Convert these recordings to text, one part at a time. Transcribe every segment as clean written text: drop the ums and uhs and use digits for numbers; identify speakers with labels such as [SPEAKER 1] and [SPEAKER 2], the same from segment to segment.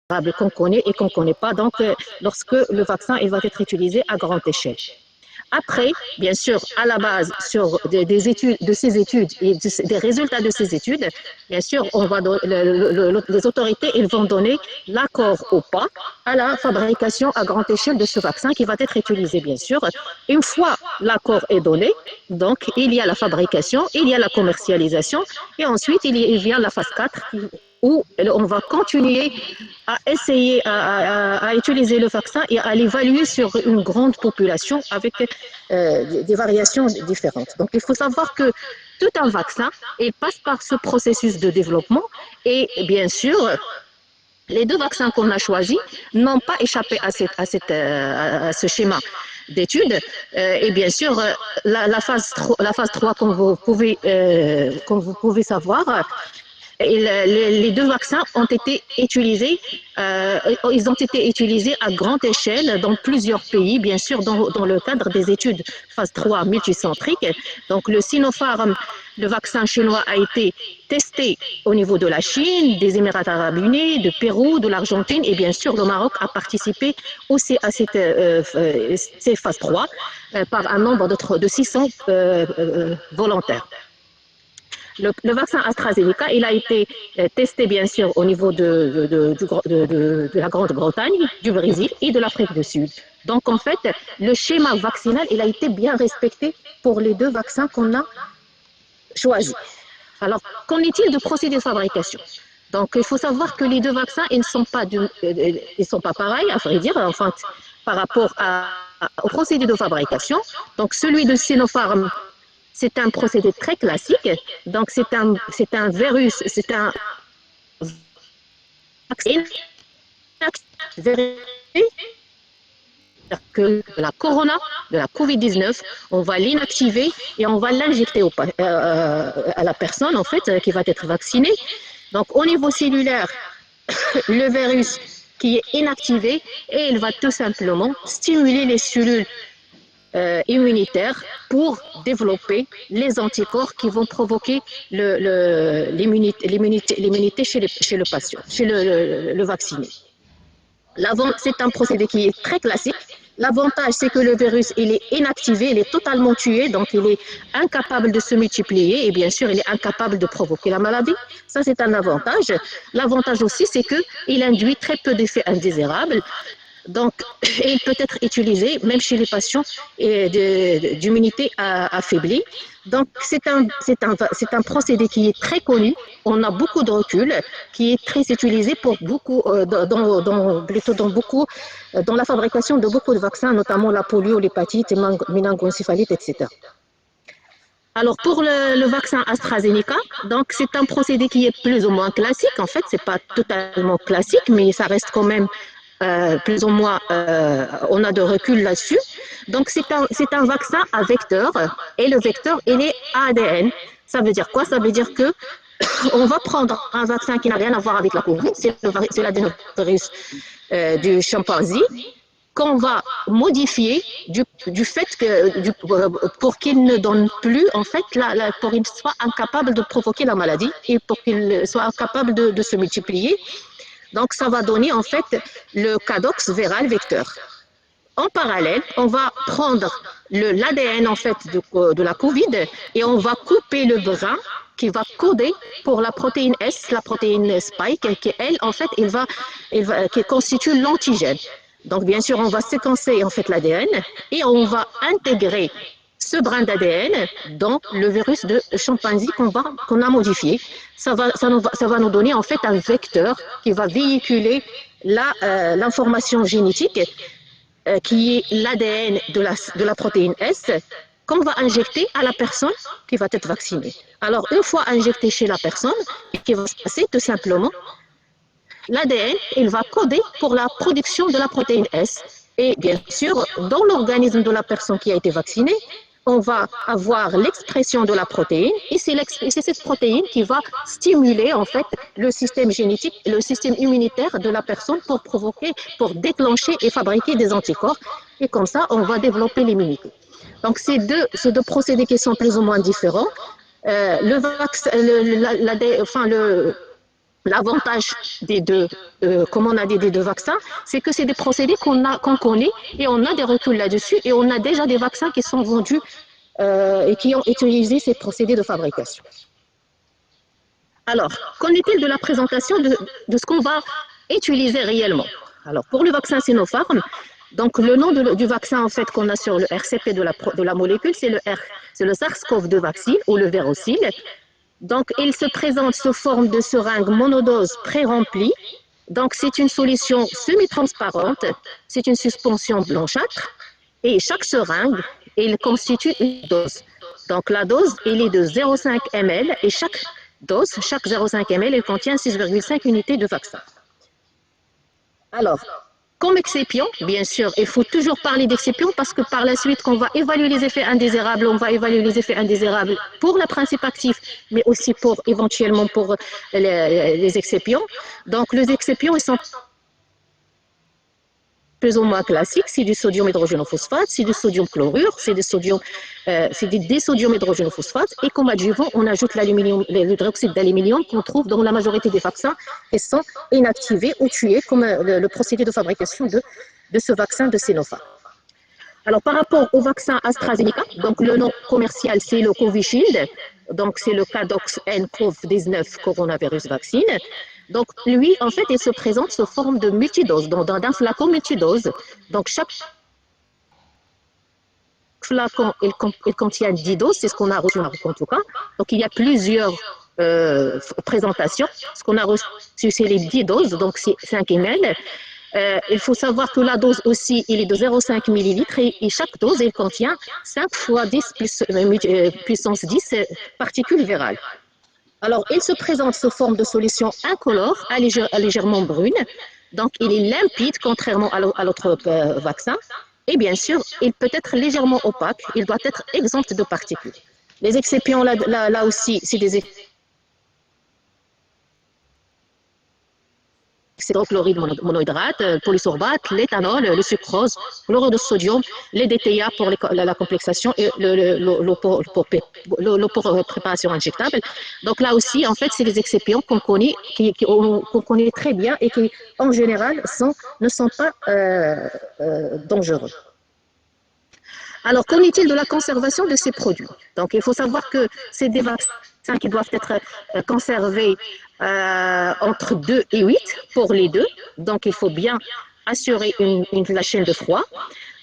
[SPEAKER 1] qu'on connaît et qu'on ne connaît pas, donc lorsque le vaccin il va être utilisé à grande échelle. Après, bien sûr, à la base, sur des études, de ces études et des résultats de ces études, bien sûr, les autorités ils vont donner l'accord ou pas à la fabrication à grande échelle de ce vaccin qui va être utilisé, bien sûr. Une fois l'accord est donné, donc il y a la fabrication, il y a la commercialisation, et ensuite il vient la phase 4 où on va continuer à essayer à utiliser le vaccin et à l'évaluer sur une grande population avec des variations différentes. Donc il faut savoir que tout un vaccin il passe par ce processus de développement et bien sûr les deux vaccins qu'on a choisis n'ont pas échappé à ce schéma d'études. Et bien sûr, la phase 3, comme vous pouvez savoir, les deux vaccins ont été utilisés, ils ont été utilisés à grande échelle dans plusieurs pays, bien sûr, dans le cadre des études phase 3 multicentriques. Donc, le Sinopharm, le vaccin chinois, a été testé au niveau de la Chine, des Émirats arabes unis, du Pérou, de l'Argentine, et bien sûr, le Maroc a participé aussi à ces phases 3 par un nombre de 600 volontaires. Le vaccin AstraZeneca, il a été testé bien sûr au niveau de la Grande-Bretagne, du Brésil et de l'Afrique du Sud. Donc en fait, le schéma vaccinal, il a été bien respecté pour les deux vaccins qu'on a choisis. Alors, qu'en est-il de procédé de fabrication? Donc il faut savoir que les deux vaccins, ils ne sont pas pareils, à vrai dire, enfin, par rapport au procédé de fabrication. Donc celui de Sinopharm, c'est un procédé très classique. Donc, c'est un virus, c'est un vaccin que la corona, de la COVID-19, on va l'inactiver et on va l'injecter à la personne, en fait, qui va être vaccinée. Donc, au niveau cellulaire, le virus qui est inactivé et il va tout simplement stimuler les cellules immunitaires pour développer les anticorps qui vont provoquer l'immunité chez le patient, chez le vacciné. C'est un procédé qui est très classique. L'avantage, c'est que le virus, il est inactivé, il est totalement tué, donc il est incapable de se multiplier et bien sûr, il est incapable de provoquer la maladie. Ça, c'est un avantage. L'avantage aussi, c'est qu'il induit très peu d'effets indésirables. Donc, il peut être utilisé même chez les patients d'immunité affaiblie. Donc, c'est un procédé qui est très connu. On a beaucoup de recul, qui est très utilisé pour beaucoup, plutôt dans la fabrication de beaucoup de vaccins, notamment la polio, l'hépatite, méningoencéphalite, etc. Alors pour le vaccin AstraZeneca, donc c'est un procédé qui est plus ou moins classique. En fait, c'est pas totalement classique, mais ça reste quand même plus ou moins, on a de recul là-dessus. Donc c'est un vaccin à vecteur et le vecteur il est ADN. Ça veut dire quoi? Ça veut dire que on va prendre un vaccin qui n'a rien à voir avec la COVID, c'est l'adénovirus du chimpanzé qu'on va modifier du fait que pour qu'il ne donne plus en fait pour qu'il soit incapable de provoquer la maladie et pour qu'il soit incapable de se multiplier. Donc ça va donner en fait le cadox viral vecteur. En parallèle, on va prendre l'ADN en fait de la COVID et on va couper le brin qui va coder pour la protéine S, la protéine spike, qui elle en fait, qui constitue l'antigène. Donc bien sûr, on va séquencer en fait l'ADN et on va intégrer ce brin d'ADN dans le virus de chimpanzé qu'on a modifié. Ça va nous donner en fait un vecteur qui va véhiculer l'information génétique qui est l'ADN de la protéine S qu'on va injecter à la personne qui va être vaccinée. Alors, une fois injecté chez la personne, ce qui va se passer tout simplement, l'ADN, il va coder pour la production de la protéine S. Et bien sûr, dans l'organisme de la personne qui a été vaccinée, on va avoir l'expression de la protéine et c'est cette protéine qui va stimuler en fait le système génétique, le système immunitaire de la personne pour déclencher et fabriquer des anticorps. Et comme ça, on va développer l'immunité. Donc, ces deux procédés qui sont plus ou moins différents. Le vaccin, L'avantage des deux, comme on a dit, des deux vaccins, c'est que c'est des procédés qu'on connaît et on a des reculs là-dessus et on a déjà des vaccins qui sont vendus et qui ont utilisé ces procédés de fabrication. Alors, qu'en est-il de la présentation de ce qu'on va utiliser réellement? Alors, pour le vaccin Sinopharm, donc le nom du vaccin en fait qu'on a sur le RCP de la molécule, c'est le SARS-CoV-2 vaccine ou le vérocil. Donc, il se présente sous forme de seringue monodose pré-remplie. Donc, c'est une solution semi-transparente, c'est une suspension blanchâtre et chaque seringue, il constitue une dose. Donc, la dose, elle est de 0,5 ml et chaque dose, chaque 0,5 ml, elle contient 6,5 unités de vaccin. Alors, comme excipient, bien sûr, il faut toujours parler d'excipient parce que par la suite, quand on va évaluer les effets indésirables, on va évaluer les effets indésirables pour le principe actif, mais aussi pour éventuellement pour les excipients. Donc, les excipients, ils sont plus ou moins classiques, c'est du sodium hydrogénophosphate, c'est du sodium chlorure, c'est des désodium hydrogénophosphate, et comme adjuvant, on ajoute l'hydroxyde d'aluminium qu'on trouve dans la majorité des vaccins qui sont inactivés ou tués, comme le procédé de fabrication de ce vaccin de Sinopharm. Alors, par rapport au vaccin AstraZeneca, donc le nom commercial, c'est le Covishield, donc c'est le Cadox-N-Cov-19 coronavirus vaccine. Donc, lui, en fait, il se présente sous forme de multidose, donc d'un flacon multidose. Donc, chaque flacon, il contient 10 doses, c'est ce qu'on a reçu en tout cas. Donc, il y a plusieurs présentations. Ce qu'on a reçu, c'est les 10 doses, donc c'est 5 ml. Il faut savoir que la dose aussi, il est de 0,5 ml et chaque dose, elle contient 5 fois 10 puissance 10 particules virales. Alors, il se présente sous forme de solution incolore, légèrement brune. Donc, il est limpide, contrairement à l'autre vaccin. Et bien sûr, il peut être légèrement opaque. Il doit être exempt de particules. Les excipients, là aussi, c'est des hydrochloride monohydrate, polysorbate, l'éthanol, le sucrose, chlorure de sodium, les DTA pour la complexation et l'eau pour préparation injectable. Donc là aussi, en fait, c'est des excipients qu'on connaît, qu'on connaît très bien et qui, en général, ne sont pas dangereux. Alors, qu'en est-il de la conservation de ces produits? Donc, il faut savoir que c'est des vaccins qui doivent être conservés entre 2 et 8 pour les deux. Donc, il faut bien assurer la chaîne de froid.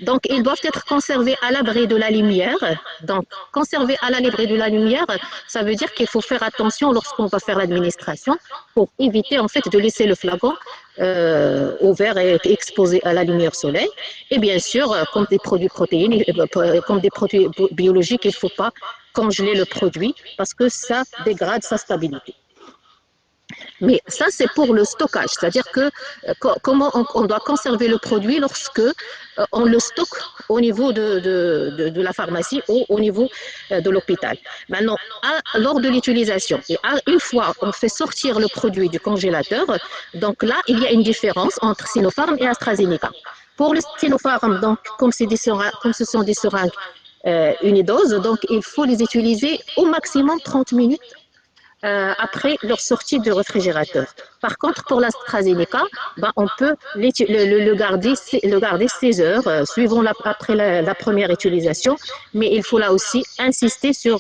[SPEAKER 1] Donc, ils doivent être conservés à l'abri de la lumière. Donc, conservés à l'abri de la lumière, ça veut dire qu'il faut faire attention lorsqu'on va faire l'administration pour éviter en fait de laisser le flacon ouvert et exposé à la lumière soleil. Et bien sûr, comme des produits protéines, comme des produits biologiques, il ne faut pas congeler le produit parce que ça dégrade sa stabilité. Mais ça, c'est pour le stockage, c'est-à-dire que comment on doit conserver le produit lorsque on le stocke au niveau de la pharmacie ou au niveau de l'hôpital. Maintenant, lors de l'utilisation, une fois on fait sortir le produit du congélateur, donc là, il y a une différence entre Sinopharm et AstraZeneca. Pour le Sinopharm, donc, comme ce sont des seringues unidoses, donc il faut les utiliser au maximum 30 minutes après leur sortie du réfrigérateur. Par contre, pour l'AstraZeneca, on peut le garder 16 heures, suivant après la première utilisation, mais il faut là aussi insister sur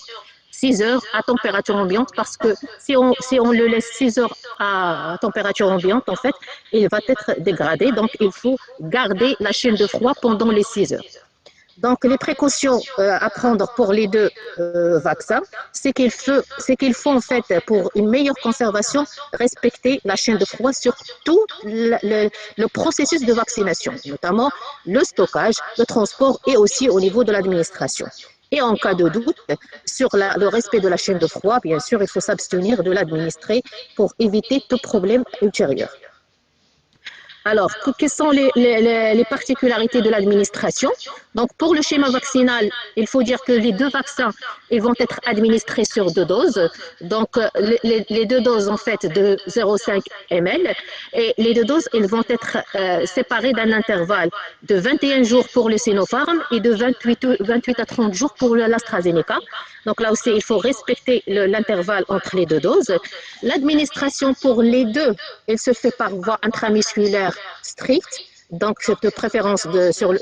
[SPEAKER 1] 6 heures à température ambiante parce que si on le laisse 6 heures à température ambiante, en fait, il va être dégradé. Donc, il faut garder la chaîne de froid pendant les 6 heures. Donc, les précautions à prendre pour les deux vaccins, c'est qu'il faut en fait, pour une meilleure conservation, respecter la chaîne de froid sur tout le processus de vaccination, notamment le stockage, le transport et aussi au niveau de l'administration. Et en cas de doute sur le respect de la chaîne de froid, bien sûr, il faut s'abstenir de l'administrer pour éviter tout problème ultérieur. Alors, quelles sont les particularités de l'administration? Donc, pour le schéma vaccinal, il faut dire que les deux vaccins, ils vont être administrés sur 2 doses. Donc, les 2 doses, en fait, de 0,5 ml. Et les 2 doses, elles vont être séparées d'un intervalle de 21 jours pour le Sinopharm et de 28 à 30 jours pour l'AstraZeneca. Donc, là aussi, il faut respecter l'intervalle entre les 2 doses. L'administration pour les deux, elle se fait par voie intramusculaire stricte, donc de préférence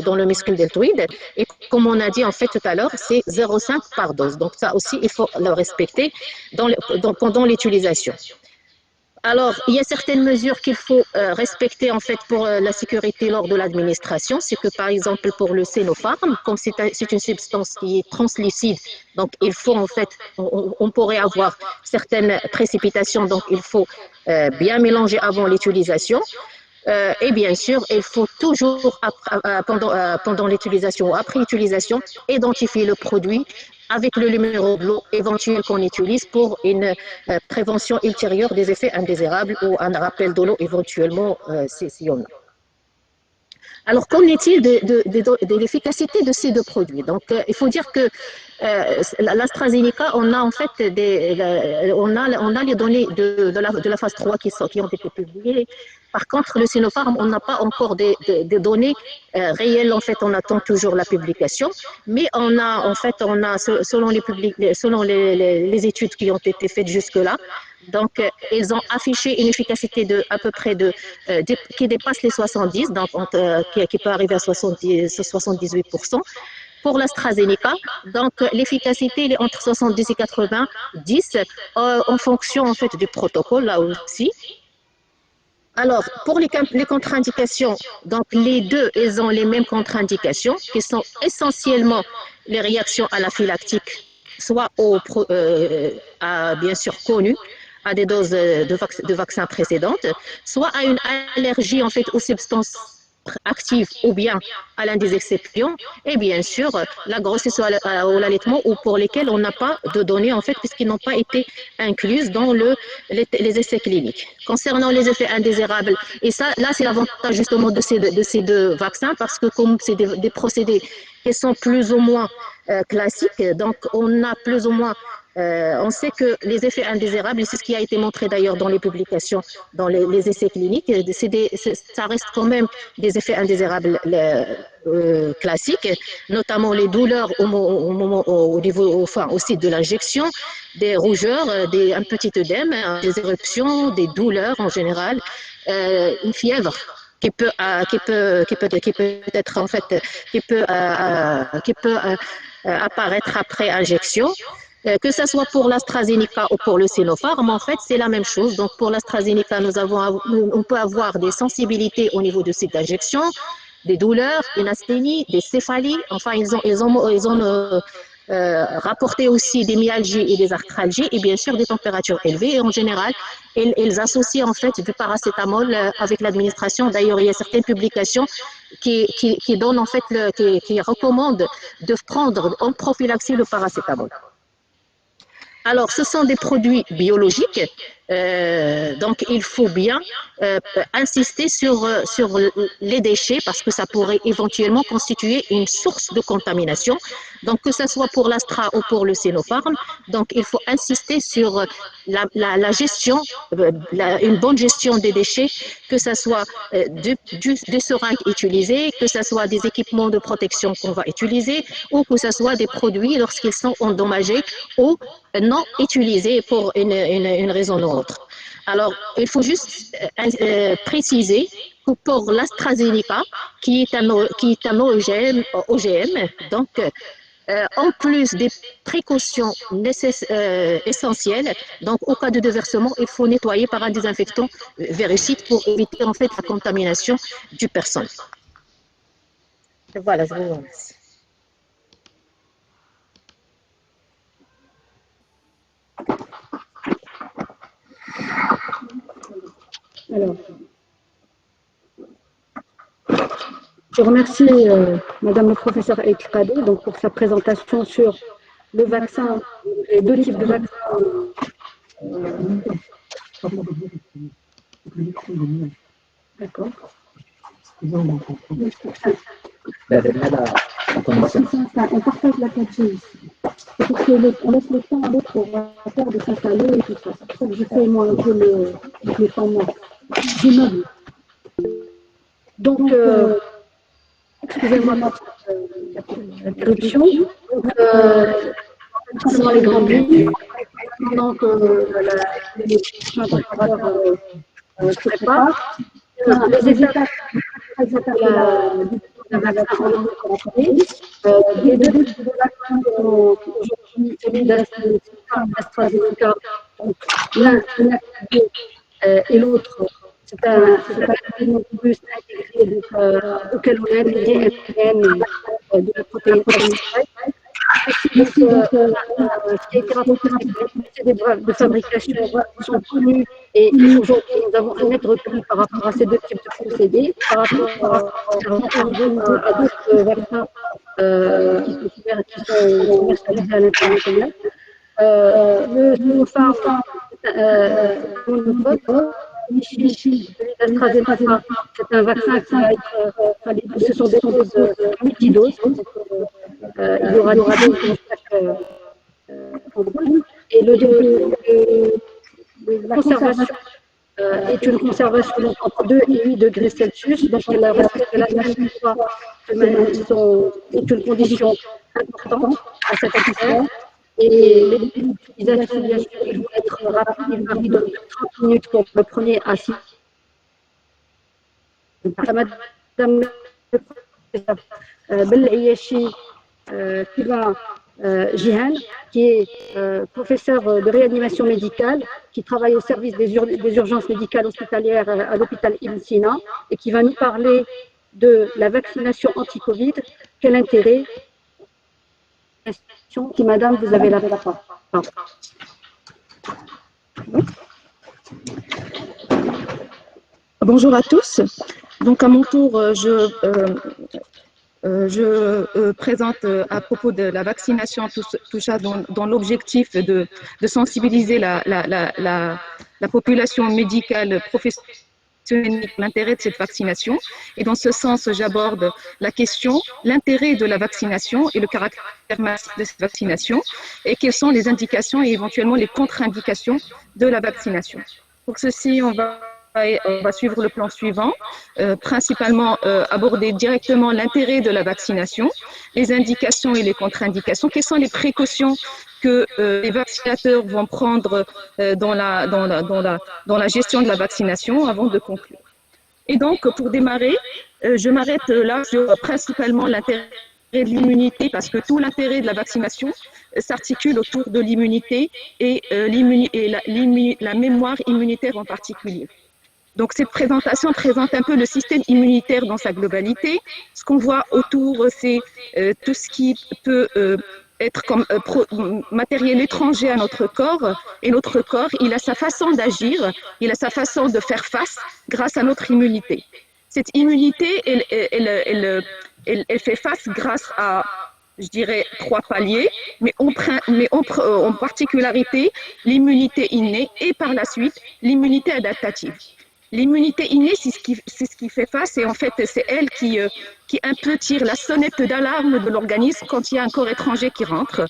[SPEAKER 1] dans le muscle deltoïde. Et comme on a dit en fait tout à l'heure, c'est 0,5 par dose. Donc ça aussi, il faut le respecter pendant l'utilisation. Alors, il y a certaines mesures qu'il faut respecter en fait pour la sécurité lors de l'administration. C'est que par exemple pour le Sinopharm, comme c'est une substance qui est translucide, donc il faut en fait, on pourrait avoir certaines précipitations, donc il faut bien mélanger avant l'utilisation. Et bien sûr, il faut toujours, pendant l'utilisation ou après l'utilisation, identifier le produit avec le numéro de l'eau éventuel qu'on utilise pour une prévention ultérieure des effets indésirables ou un rappel de l'eau éventuellement si on a. Alors, qu'en est-il de l'efficacité de ces deux produits? Donc, il faut dire que l'AstraZeneca, on a en fait on a les données de la phase 3 qui ont été publiées. Par contre, le Sinopharm, on n'a pas encore des données réelles. En fait, on attend toujours la publication. Mais selon les études qui ont été faites jusque-là, donc, ils ont affiché une efficacité à peu près qui dépasse les 70, donc qui peut arriver à 78%. Pour l'AstraZeneca, donc l'efficacité est entre 70 et 90 en fonction en fait du protocole là aussi. Alors, pour les contre-indications, donc les deux, ils ont les mêmes contre-indications qui sont essentiellement les réactions anaphylactiques, soit bien sûr connues, à des doses de vaccins précédentes, soit à une allergie en fait aux substances actives ou bien à l'un des exceptions, et bien sûr la grossesse ou l'allaitement ou pour lesquels on n'a pas de données en fait puisqu'ils n'ont pas été incluses dans les essais cliniques. Concernant les effets indésirables, et ça là c'est l'avantage justement de ces deux vaccins parce que comme c'est des procédés qui sont plus ou moins classiques, donc on a plus ou moins on sait que les effets indésirables, et c'est ce qui a été montré d'ailleurs dans les publications, dans les essais cliniques, ça reste quand même des effets indésirables classiques, notamment les douleurs au niveau, enfin, au site de l'injection, des rougeurs, un petit œdème, des éruptions, des douleurs en général, une fièvre qui peut être en fait, qui peut apparaître après injection. Que ce soit pour l'AstraZeneca ou pour le Sinopharm, en fait, c'est la même chose. Donc, pour l'AstraZeneca, on peut avoir des sensibilités au niveau du site d'injection, des douleurs, une asthénie, des céphalies. Enfin, ils ont rapporté aussi des myalgies et des arthralgies et bien sûr des températures élevées. Et en général, ils associent en fait du paracétamol avec l'administration. D'ailleurs, il y a certaines publications qui donnent en fait, qui recommandent de prendre en prophylaxie le paracétamol. Alors, ce sont des produits biologiques, donc il faut bien insister sur les déchets parce que ça pourrait éventuellement constituer une source de contamination. Donc, que ce soit pour l'Astra ou pour le Sinopharm, donc il faut insister sur la gestion, une bonne gestion des déchets, que ce soit des seringues utilisées, que ce soit des équipements de protection qu'on va utiliser ou que ce soit des produits lorsqu'ils sont endommagés ou non utilisés pour une raison ou autre. Alors, il faut juste préciser que pour l'AstraZeneca, qui est un OGM, donc en plus des précautions essentielles, donc au cas de déversement, il faut nettoyer par un désinfectant virucide pour éviter en fait la contamination du personnel. Voilà, je vous remercie.
[SPEAKER 2] Alors, je remercie Madame le professeur El Kadé pour sa présentation sur le vaccin, les deux types de vaccins. D'accord. On partage la 4G ici. C'est parce qu'on laisse le temps à l'autre orateur de s'installer et tout ça. C'est pour ça que je fais moi un peu le temps mort. J'immeuble. Donc, excusez-moi pour l'interruption. Donc, concernant les grandes lignes, pendant que les prochains collaborateurs se préparent, les étapes de la vaccin ont été les deux types de vaccins aujourd'hui, celui d'AstraZeneca, donc l'un inactivé et l'autre, c'est un virus intégré auquel on a intégré un ADN de la protéine principale. Donc, ce qui a été rapporté, c'est des brèves de fabrication qui sont connus et aujourd'hui nous avons un net recul par rapport à ces deux types de procédés, par rapport à d'autres vaccins qui sont commercialisés à l'international. Le Sinopharm, l'AstraZeneca, c'est un vaccin qui va être, ce sont des doses multidoses. Il y aura des doses dans chaque ampoule. Et la conservation est une conservation donc, entre 2 et 8 degrés Celsius. Donc, le respect de la température est une condition importante à cette affaire. Et les utilisations, bien sûr, ils vont être rapides. Ils varient de 30 minutes pour le premier à 6. Madame Belayashi Jihan, qui est professeur de réanimation médicale, qui travaille au service des urgences médicales hospitalières à l'hôpital Ibn Sina, et qui va nous parler de la vaccination anti-Covid. Quel intérêt? Si madame, vous avez la parole.
[SPEAKER 1] Bonjour à tous. Donc à mon tour, je présente à propos de la vaccination tout ça dans l'objectif de sensibiliser la population médicale professionnelle l'intérêt de cette vaccination. Et dans ce sens, j'aborde la question, l'intérêt de la vaccination et le caractère massif de cette vaccination et quelles sont les indications et éventuellement les contre-indications de la vaccination. Pour ceci, on va suivre le plan suivant, principalement aborder directement l'intérêt de la vaccination, les indications et les contre-indications, quelles sont les précautions que les vaccinateurs vont prendre dans la gestion de la vaccination avant de conclure. Et donc, pour démarrer, je m'arrête là sur principalement l'intérêt de l'immunité, parce que tout l'intérêt de la vaccination s'articule autour de l'immunité et la mémoire immunitaire en particulier. Donc, cette présentation présente un peu le système immunitaire dans sa globalité. Ce qu'on voit autour, c'est tout ce qui peut être comme matériel étranger à notre corps. Et notre corps, il a sa façon d'agir, il a sa façon de faire face grâce à notre immunité. Cette immunité, elle fait face grâce à, je dirais, 3 paliers, mais en particularité, l'immunité innée et par la suite, l'immunité adaptative. L'immunité innée, c'est ce qui fait face et en fait, c'est elle qui un peu tire la sonnette d'alarme de l'organisme quand il y a un corps étranger qui rentre.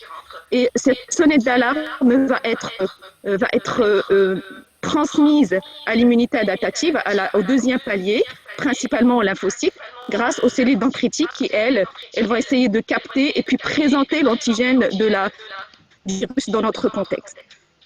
[SPEAKER 1] Et cette sonnette d'alarme va être transmise à l'immunité adaptative, au deuxième palier, principalement aux lymphocytes, grâce aux cellules dendritiques qui, elles vont essayer de capter et puis présenter l'antigène du virus dans notre contexte.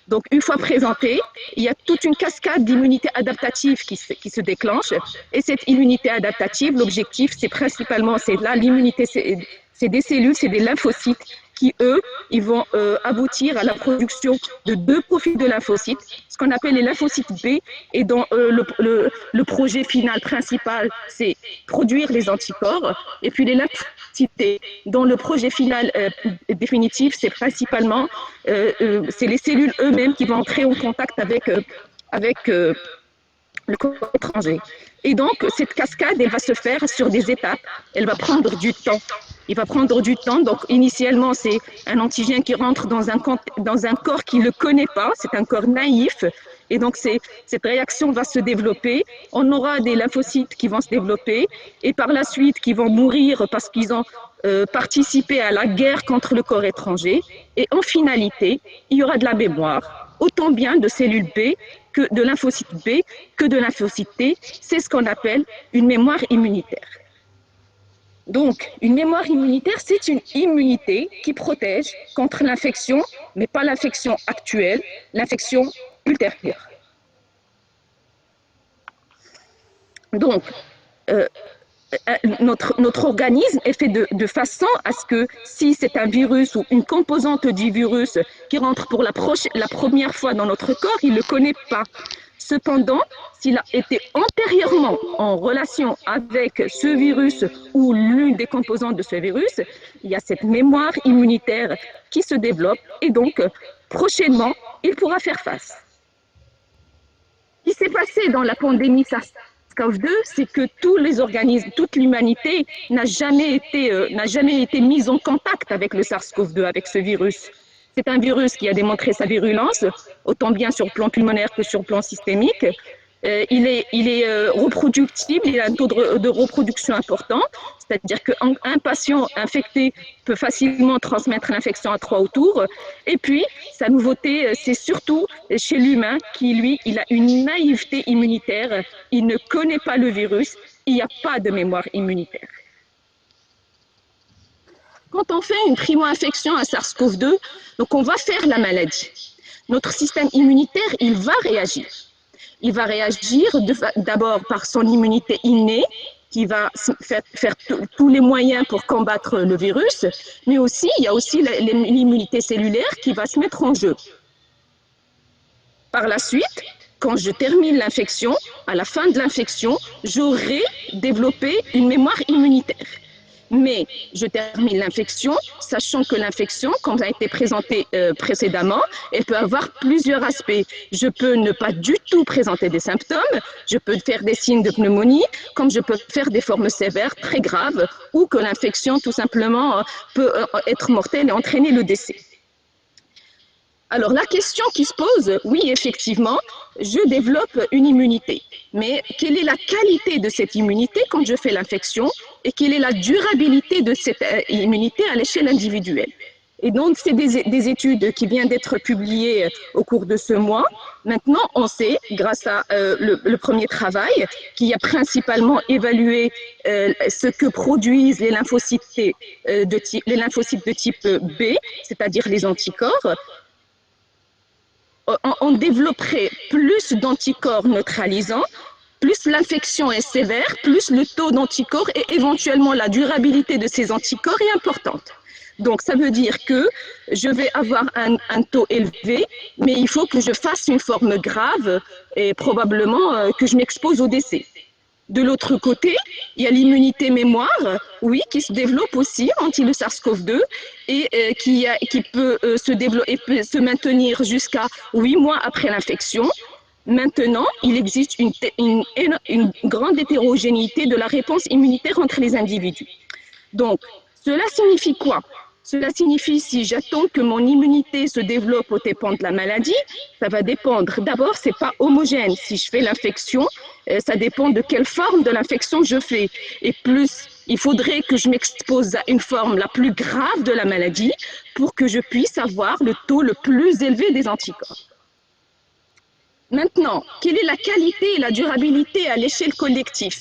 [SPEAKER 1] Donc, une fois présenté, il y a toute une cascade d'immunité adaptative qui se déclenche. Et cette immunité adaptative, l'objectif, c'est principalement, l'immunité, c'est des cellules, c'est des lymphocytes qui, eux, ils vont aboutir à la production de 2 profils de lymphocytes, ce qu'on appelle les lymphocytes B. Et dans le projet final principal, c'est produire les anticorps. Et puis les lymphocytes T, dont le projet final définitif, c'est principalement c'est les cellules eux-mêmes qui vont entrer en contact avec le corps étranger. Et donc, cette cascade, elle va se faire sur des étapes. Elle va prendre du temps. Il va prendre du temps. Donc, initialement, c'est un antigène qui rentre dans un corps qui ne le connaît pas. C'est un corps naïf. Et donc, cette réaction va se développer. On aura des lymphocytes qui vont se développer et par la suite qui vont mourir parce qu'ils ont participé à la guerre contre le corps étranger. Et en finalité, il y aura de la mémoire, autant bien de cellules B que de lymphocytes B que de lymphocytes T. C'est ce qu'on appelle une mémoire immunitaire. Donc, une mémoire immunitaire, c'est une immunité qui protège contre l'infection, mais pas l'infection actuelle, l'infection ultérieure. Donc, notre organisme est fait de façon à ce que si c'est un virus ou une composante du virus qui rentre pour la première fois dans notre corps, il ne le connaît pas. Cependant, s'il a été antérieurement en relation avec ce virus ou l'une des composantes de ce virus, il y a cette mémoire immunitaire qui se développe et donc prochainement, il pourra faire face. Ce qui s'est passé dans la pandémie SARS-CoV-2, c'est que tous les organismes, toute l'humanité n'a jamais été mise en contact avec le SARS-CoV-2, avec ce virus. C'est un virus qui a démontré sa virulence, autant bien sur le plan pulmonaire que sur le plan systémique. Il est reproductible, il a un taux de reproduction important, c'est-à-dire qu'un patient infecté peut facilement transmettre l'infection à 3 autour. Et puis, sa nouveauté, c'est surtout chez l'humain qui, lui, il a une naïveté immunitaire, il ne connaît pas le virus, il n'y a pas de mémoire immunitaire. Quand on fait une primo-infection à SARS-CoV-2, donc on va faire la maladie. Notre système immunitaire, il va réagir. Il va réagir d'abord par son immunité innée, qui va faire tous les moyens pour combattre le virus, mais aussi, il y a aussi l'immunité cellulaire qui va se mettre en jeu. Par la suite, quand je termine l'infection, à la fin de l'infection, j'aurai développé une mémoire immunitaire. Mais je termine l'infection, sachant que l'infection, comme ça a été présenté précédemment, elle peut avoir plusieurs aspects. Je peux ne pas du tout présenter des symptômes, je peux faire des signes de pneumonie, comme je peux faire des formes sévères très graves, ou que l'infection tout simplement peut être mortelle et entraîner le décès. Alors la question qui se pose, oui effectivement, je développe une immunité, mais quelle est la qualité de cette immunité quand je fais l'infection et quelle est la durabilité de cette immunité à l'échelle individuelle? Et donc c'est des études qui viennent d'être publiées au cours de ce mois. Maintenant on sait, grâce à le premier travail, qui a principalement évalué ce que produisent les lymphocytes de type B, c'est-à-dire les anticorps. On développerait plus d'anticorps neutralisants, plus l'infection est sévère, plus le taux d'anticorps et éventuellement la durabilité de ces anticorps est importante. Donc, ça veut dire que je vais avoir un taux élevé, mais il faut que je fasse une forme grave et probablement que je m'expose au décès. De l'autre côté, il y a l'immunité mémoire, oui, qui se développe aussi anti le SARS-CoV-2 et qui peut se développer, peut se maintenir jusqu'à 8 mois après l'infection. Maintenant, il existe une grande hétérogénéité de la réponse immunitaire entre les individus. Donc, cela signifie quoi? Cela signifie si j'attends que mon immunité se développe aux dépens de la maladie, ça va dépendre. D'abord, ce n'est pas homogène. Si je fais l'infection, ça dépend de quelle forme de l'infection je fais. Et plus, il faudrait que je m'expose à une forme la plus grave de la maladie pour que je puisse avoir le taux le plus élevé des anticorps. Maintenant, quelle est la qualité et la durabilité à l'échelle collective?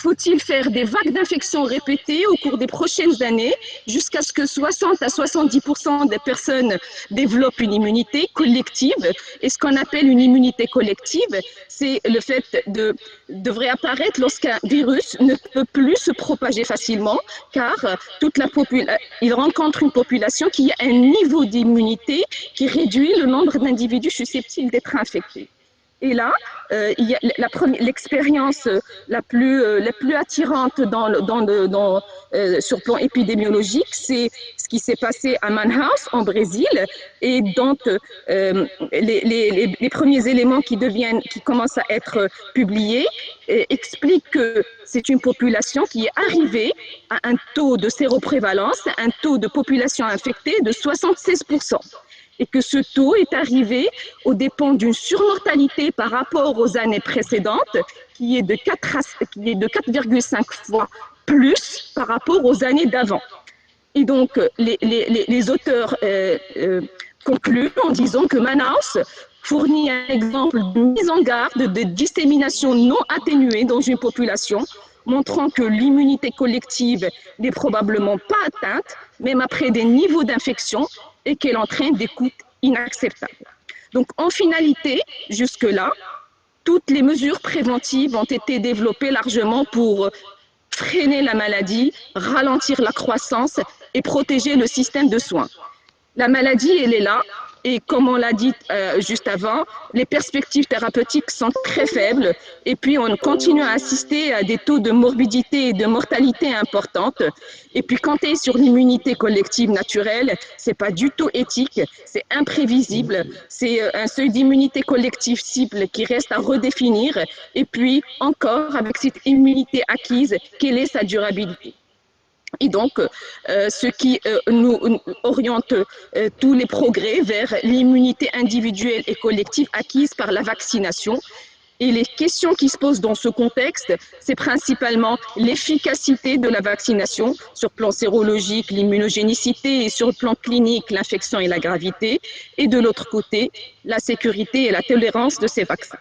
[SPEAKER 1] Faut-il faire des vagues d'infections répétées au cours des prochaines années jusqu'à ce que 60 à 70% des personnes développent une immunité collective? Et ce qu'on appelle une immunité collective, c'est le fait devrait apparaître lorsqu'un virus ne peut plus se propager facilement, car il rencontre une population qui a un niveau d'immunité qui réduit le nombre d'individus susceptibles d'être infectés. Et là, l'expérience la plus attirante sur le plan épidémiologique, c'est ce qui s'est passé à Manaus, en Brésil, et dont les premiers éléments qui commencent à être publiés expliquent que c'est une population qui est arrivée à un taux de séroprévalence, un taux de population infectée de 76%.
[SPEAKER 3] et que ce taux est arrivé aux dépens d'une surmortalité par rapport aux années précédentes qui est de 4,5 fois plus par rapport aux années d'avant. Et donc, les auteurs concluent en disant que Manaus fournit un exemple de mise en garde de dissémination non atténuée dans une population, montrant que l'immunité collective n'est probablement pas atteinte, même après des niveaux d'infection, et qu'elle entraîne des coûts inacceptables. Donc, en finalité, jusque-là, toutes les mesures préventives ont été développées largement pour freiner la maladie, ralentir la croissance et protéger le système de soins. La maladie, elle est là, et comme on l'a dit juste avant, les perspectives thérapeutiques sont très faibles, et puis on continue à assister à des taux de morbidité et de mortalité importantes. Et puis compter sur l'immunité collective naturelle, c'est pas du tout éthique, c'est imprévisible, c'est un seuil d'immunité collective cible qui reste à redéfinir, et puis encore avec cette immunité acquise, quelle est sa durabilité? Et donc, ce qui nous oriente tous les progrès vers l'immunité individuelle et collective acquise par la vaccination. Et les questions qui se posent dans ce contexte, c'est principalement l'efficacité de la vaccination sur le plan sérologique, l'immunogénicité, et sur le plan clinique, l'infection et la gravité. Et de l'autre côté, la sécurité et la tolérance de ces vaccins.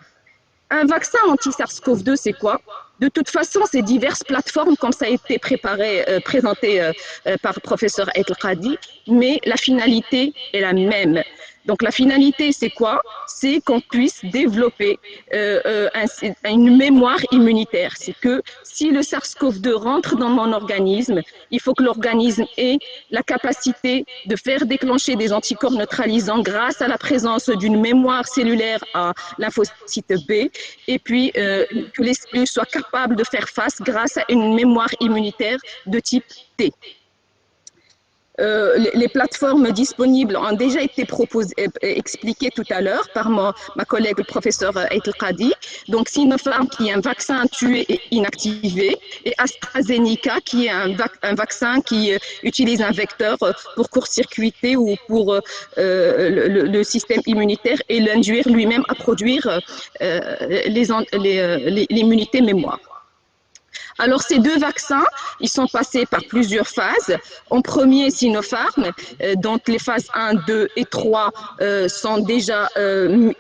[SPEAKER 3] Un vaccin anti-SARS-CoV-2, c'est quoi? De toute façon, c'est diverses plateformes, comme ça a été présenté par le professeur El Khadi, mais la finalité est la même. Donc la finalité, c'est quoi? C'est qu'on puisse développer une mémoire immunitaire. C'est que si le SARS-CoV-2 rentre dans mon organisme, il faut que l'organisme ait la capacité de faire déclencher des anticorps neutralisants grâce à la présence d'une mémoire cellulaire à lymphocyte B, et puis que les cellules soient capables de faire face grâce à une mémoire immunitaire de type T. Les plateformes disponibles ont déjà été expliquées tout à l'heure par ma collègue le professeur El Khadi. Donc Sinopharm qui est un vaccin tué et inactivé, et AstraZeneca qui est un vaccin qui utilise un vecteur pour court-circuiter ou pour le système immunitaire et l'induire lui-même à produire l'immunité mémoire. Alors, ces deux vaccins, ils sont passés par plusieurs phases. En premier, Sinopharm, donc les phases 1, 2 et 3 sont déjà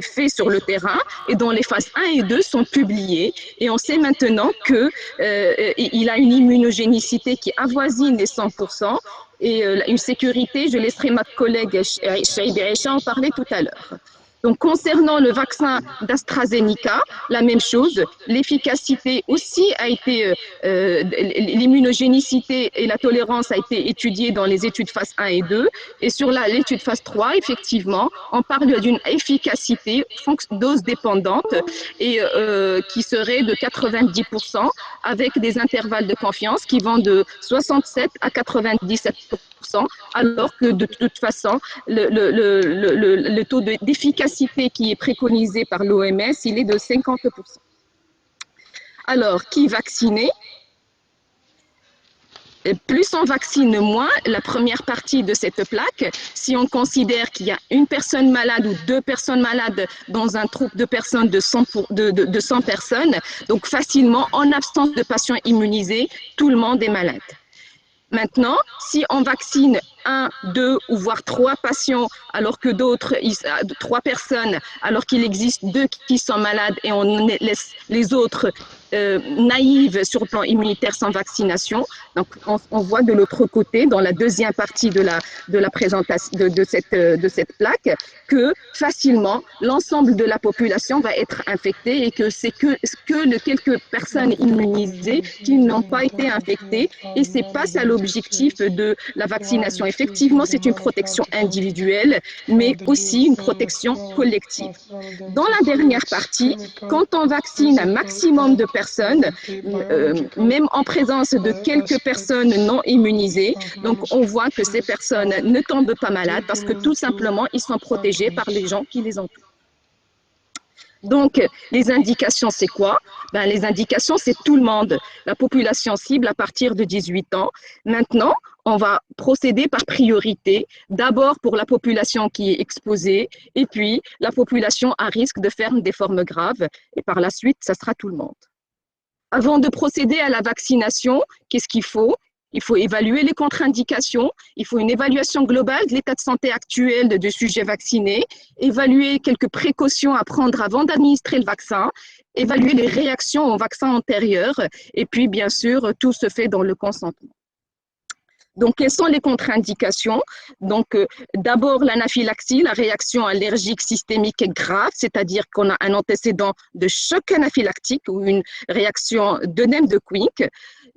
[SPEAKER 3] faits sur le terrain, et dont les phases 1 et 2 sont publiées. Et on sait maintenant qu'il a une immunogénicité qui avoisine les 100%, et une sécurité, je laisserai ma collègue Shaïd Aïcha en parler tout à l'heure. Donc, concernant le vaccin d'AstraZeneca, la même chose, l'efficacité aussi a été, l'immunogénicité et la tolérance a été étudiée dans les études phase 1 et 2, et sur l'étude phase 3, effectivement, on parle d'une efficacité dose dépendante et qui serait de 90% avec des intervalles de confiance qui vont de 67 à 97%, alors que de toute façon, le taux d'efficacité qui est préconisé par l'OMS, il est de 50%. Alors, qui vacciner? Plus on vaccine, moins la première partie de cette plaque, si on considère qu'il y a une personne malade ou deux personnes malades dans un groupe de personnes de 100 personnes, donc facilement, en absence de patients immunisés, tout le monde est malade. Maintenant, si on vaccine 1, 2 ou voire 3 patients, alors que d'autres, 3 personnes, alors qu'il existe 2 qui sont malades, et on laisse les autres naïves sur le plan immunitaire sans vaccination. Donc, on voit de l'autre côté, dans la deuxième partie de la présentation de cette plaque, que facilement, l'ensemble de la population va être infectée, et que c'est que quelques personnes immunisées qui n'ont pas été infectées, et c'est pas ça l'objectif de la vaccination. Effectivement, c'est une protection individuelle, mais aussi une protection collective. Dans la dernière partie, quand on vaccine un maximum de personnes, même en présence de quelques personnes non immunisées, donc on voit que ces personnes ne tombent pas malades parce que tout simplement, ils sont protégés par les gens qui les entourent. Donc, les indications, c'est quoi? Ben, les indications, c'est tout le monde, la population cible à partir de 18 ans. Maintenant, on va procéder par priorité, d'abord pour la population qui est exposée, et puis la population à risque de faire des formes graves, et par la suite, ça sera tout le monde. Avant de procéder à la vaccination, qu'est-ce qu'il faut? Il faut évaluer les contre-indications, il faut une évaluation globale de l'état de santé actuel du sujet vacciné, évaluer quelques précautions à prendre avant d'administrer le vaccin, évaluer les réactions au vaccin antérieur, et puis bien sûr, tout se fait dans le consentement. Donc, quelles sont les contre-indications? Donc, d'abord, l'anaphylaxie, la réaction allergique systémique est grave, c'est-à-dire qu'on a un antécédent de choc anaphylactique ou une réaction d'œdème de Quick.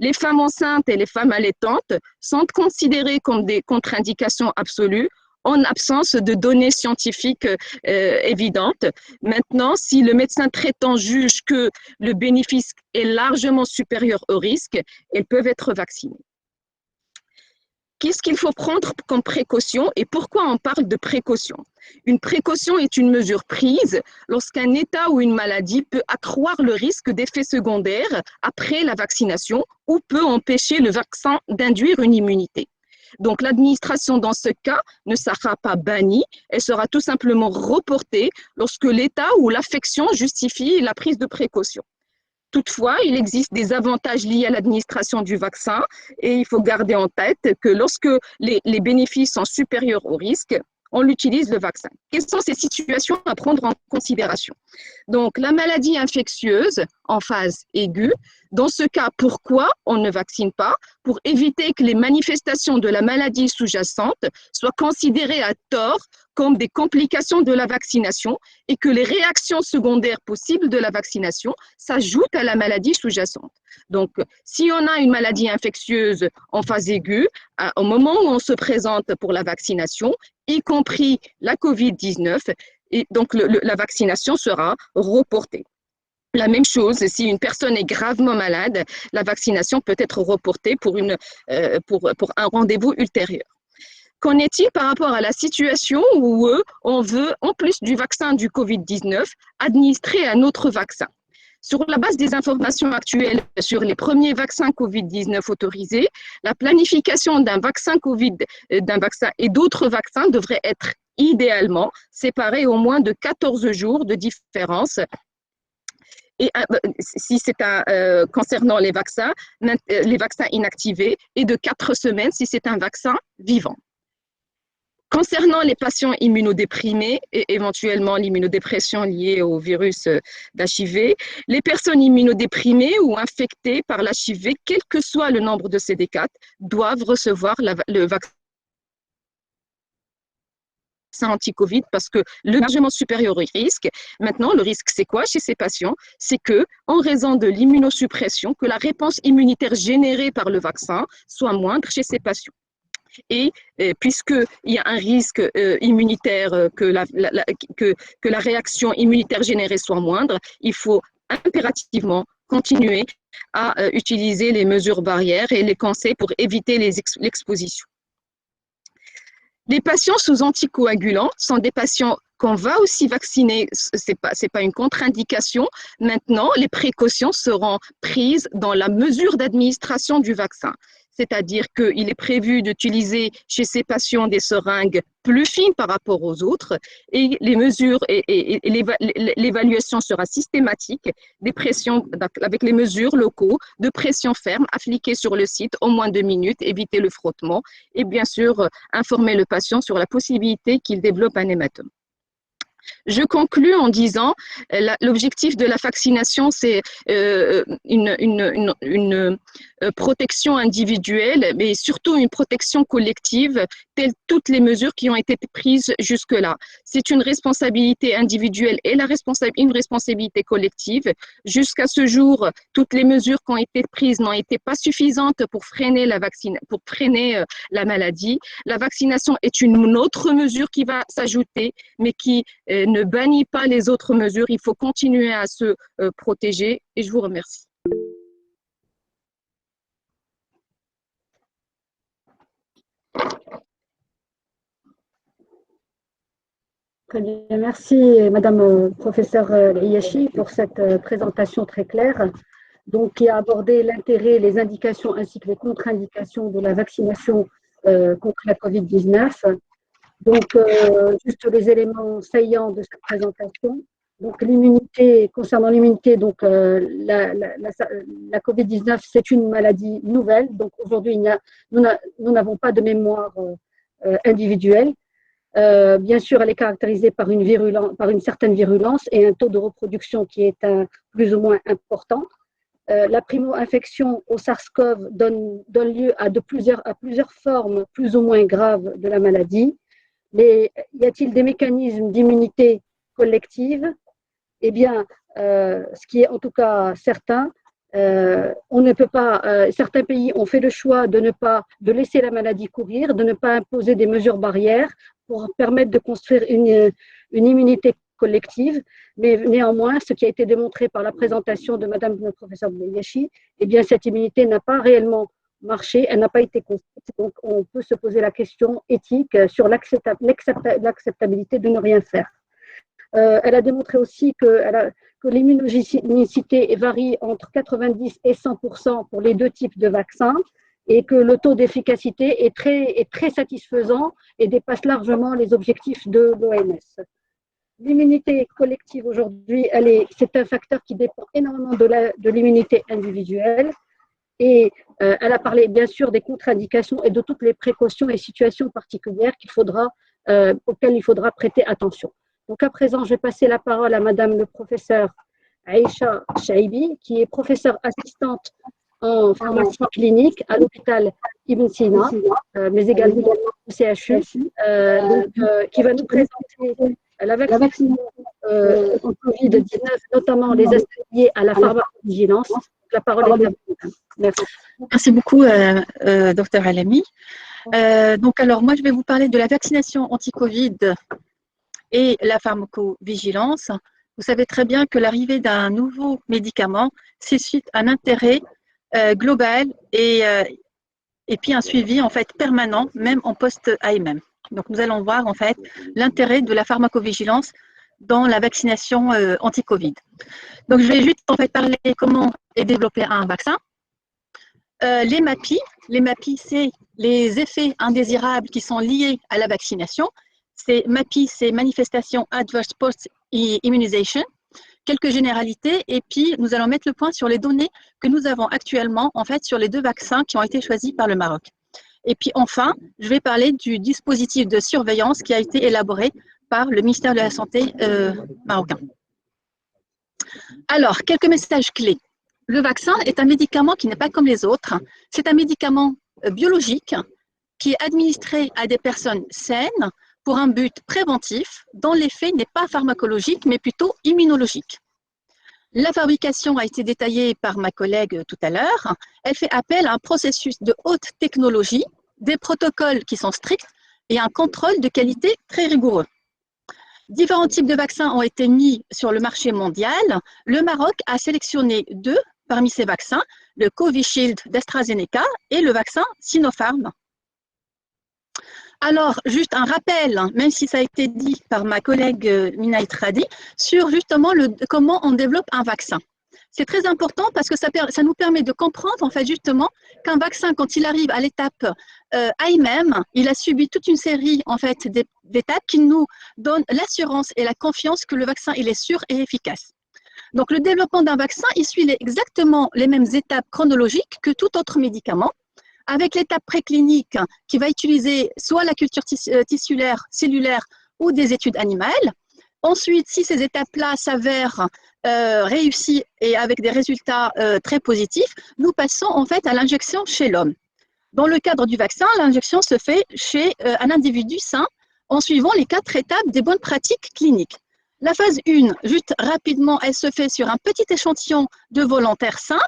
[SPEAKER 3] Les femmes enceintes et les femmes allaitantes sont considérées comme des contre-indications absolues en absence de données scientifiques évidentes. Maintenant, si le médecin traitant juge que le bénéfice est largement supérieur au risque, elles peuvent être vaccinées. Qu'est-ce qu'il faut prendre comme précaution et pourquoi on parle de précaution? Une précaution est une mesure prise lorsqu'un état ou une maladie peut accroître le risque d'effets secondaires après la vaccination ou peut empêcher le vaccin d'induire une immunité. Donc l'administration dans ce cas ne sera pas bannie, elle sera tout simplement reportée lorsque l'état ou l'affection justifie la prise de précaution. Toutefois, il existe des avantages liés à l'administration du vaccin et il faut garder en tête que lorsque les bénéfices sont supérieurs aux risques, on utilise le vaccin. Quelles sont ces situations à prendre en considération? Donc, la maladie infectieuse en phase aiguë, dans ce cas, pourquoi on ne vaccine pas? Pour éviter que les manifestations de la maladie sous-jacente soient considérées à tort comme des complications de la vaccination et que les réactions secondaires possibles de la vaccination s'ajoutent à la maladie sous-jacente. Donc, si on a une maladie infectieuse en phase aiguë, au moment où on se présente pour la vaccination, y compris la COVID-19, et donc la vaccination sera reportée. La même chose, si une personne est gravement malade, la vaccination peut être reportée pour un rendez-vous ultérieur. Qu'en est-il par rapport à la situation où on veut, en plus du vaccin du COVID-19, administrer un autre vaccin? Sur la base des informations actuelles sur les premiers vaccins COVID-19 autorisés, la planification d'un vaccin et d'autres vaccins devrait être idéalement séparée au moins de 14 jours de différence. Et si c'est concernant les vaccins inactivés, et de 4 semaines si c'est un vaccin vivant. Concernant les patients immunodéprimés et éventuellement l'immunodépression liée au virus d'HIV, les personnes immunodéprimées ou infectées par l'HIV, quel que soit le nombre de CD4, doivent recevoir le vaccin anti-Covid parce que le largement supérieur au risque. Maintenant, le risque, c'est quoi chez ces patients? C'est que, en raison de l'immunosuppression, que la réponse immunitaire générée par le vaccin soit moindre chez ces patients. Et puisqu'il y a un risque immunitaire que la réaction immunitaire générée soit moindre, il faut impérativement continuer à utiliser les mesures barrières et les conseils pour éviter l'exposition. Les patients sous anticoagulants sont des patients qu'on va aussi vacciner, ce n'est pas une contre-indication. Maintenant, les précautions seront prises dans la mesure d'administration du vaccin. C'est-à-dire qu'il est prévu d'utiliser chez ces patients des seringues plus fines par rapport aux autres et les mesures et l'évaluation sera systématique des pressions avec les mesures locaux de pression ferme appliquées sur le site au moins 2 minutes, éviter le frottement et bien sûr informer le patient sur la possibilité qu'il développe un hématome. Je conclus en disant l'objectif de la vaccination, c'est une protection individuelle, mais surtout une protection collective, telles toutes les mesures qui ont été prises jusque-là. C'est une responsabilité individuelle et une responsabilité collective. Jusqu'à ce jour, toutes les mesures qui ont été prises n'ont été pas suffisantes pour freiner la maladie. La vaccination est une autre mesure qui va s'ajouter, mais qui ne bannit pas les autres mesures. Il faut continuer à se protéger et je vous remercie.
[SPEAKER 2] Très bien, merci Madame professeure Liachi pour cette présentation très claire, donc qui a abordé l'intérêt, les indications ainsi que les contre-indications de la vaccination contre la Covid-19. Donc, juste les éléments saillants de cette présentation. Donc, l'immunité, concernant l'immunité, donc la Covid-19, c'est une maladie nouvelle. Donc, aujourd'hui, nous n'avons pas de mémoire individuelle. Bien sûr, elle est caractérisée par une certaine virulence et un taux de reproduction qui est plus ou moins important. La primo-infection au SARS-CoV donne lieu à plusieurs formes plus ou moins graves de la maladie. Mais y a-t-il des mécanismes d'immunité collective? Eh bien, ce qui est en tout cas certain, on ne peut pas. Certains pays ont fait le choix de laisser la maladie courir, de ne pas imposer des mesures barrières pour permettre de construire une immunité collective. Mais néanmoins, ce qui a été démontré par la présentation de Madame le professeur Liachi, eh bien, cette immunité n'a pas réellement marché, elle n'a pas été construite. Donc, on peut se poser la question éthique sur l'acceptabilité de ne rien faire. Elle a démontré aussi que l'immunogénicité varie entre 90 et 100% pour les deux types de vaccins et que le taux d'efficacité est très satisfaisant et dépasse largement les objectifs de l'OMS. L'immunité collective aujourd'hui, c'est un facteur qui dépend énormément de l'immunité individuelle. Et elle a parlé bien sûr des contre-indications et de toutes les précautions et situations particulières auxquelles il faudra prêter attention. Donc à présent, je vais passer la parole à Madame le professeur Aïcha Chaibi, qui est professeure assistante en pharmacie clinique à l'hôpital Ibn Sina, mais également au CHU, qui va nous présenter la vaccination en Covid-19, notamment les aspects liés à la pharmacovigilance. La parole est à vous.
[SPEAKER 4] Merci. Merci beaucoup, Dr Alami. Donc, alors, moi, je vais vous parler de la vaccination anti-Covid et la pharmacovigilance. Vous savez très bien que l'arrivée d'un nouveau médicament suscite un intérêt global et puis un suivi en fait permanent, même en post-AMM. Donc, nous allons voir en fait l'intérêt de la pharmacovigilance dans la vaccination anti-Covid. Donc, je vais juste en fait parler comment est développé un vaccin. Les MAPI, c'est les effets indésirables qui sont liés à la vaccination. MAPI, c'est Manifestation Adverse Post-Immunization. Quelques généralités et puis nous allons mettre le point sur les données que nous avons actuellement en fait sur les deux vaccins qui ont été choisis par le Maroc. Et puis enfin, je vais parler du dispositif de surveillance qui a été élaboré par le ministère de la Santé marocain. Alors, quelques messages clés. Le vaccin est un médicament qui n'est pas comme les autres. C'est un médicament biologique qui est administré à des personnes saines pour un but préventif dont l'effet n'est pas pharmacologique mais plutôt immunologique. La fabrication a été détaillée par ma collègue tout à l'heure. Elle fait appel à un processus de haute technologie, des protocoles qui sont stricts et un contrôle de qualité très rigoureux. Différents types de vaccins ont été mis sur le marché mondial. Le Maroc a sélectionné 2 parmi ces vaccins, le Covishield d'AstraZeneca et le vaccin Sinopharm. Alors, juste un rappel, même si ça a été dit par ma collègue Mina Itradi, sur justement comment on développe un vaccin. C'est très important parce que ça nous permet de comprendre en fait justement qu'un vaccin, quand il arrive à l'étape AMM, il a subi toute une série en fait d'étapes qui nous donnent l'assurance et la confiance que le vaccin il est sûr et efficace. Donc le développement d'un vaccin, il suit exactement les mêmes étapes chronologiques que tout autre médicament, avec l'étape préclinique qui va utiliser soit la culture tissulaire, cellulaire ou des études animales. Ensuite, si ces étapes-là s'avèrent réussies et avec des résultats très positifs, nous passons en fait à l'injection chez l'homme. Dans le cadre du vaccin, l'injection se fait chez un individu sain en suivant les 4 étapes des bonnes pratiques cliniques. La phase 1, juste rapidement, elle se fait sur un petit échantillon de volontaires sains.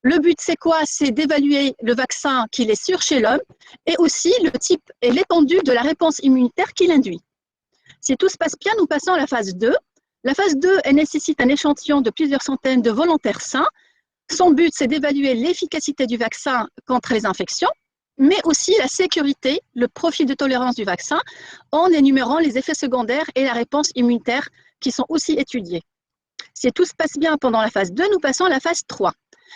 [SPEAKER 4] Le but, c'est quoi? C'est d'évaluer le vaccin qu'il est sûr chez l'homme et aussi le type et l'étendue de la réponse immunitaire qu'il induit. Si tout se passe bien, nous passons à la phase 2. La phase 2, elle nécessite un échantillon de plusieurs centaines de volontaires sains. Son but, c'est d'évaluer l'efficacité du vaccin contre les infections. mais aussi la sécurité, le profil de tolérance du vaccin, en énumérant les effets secondaires et la réponse immunitaire qui sont aussi étudiés. Si tout se passe bien pendant la phase 2, nous passons à la phase 3.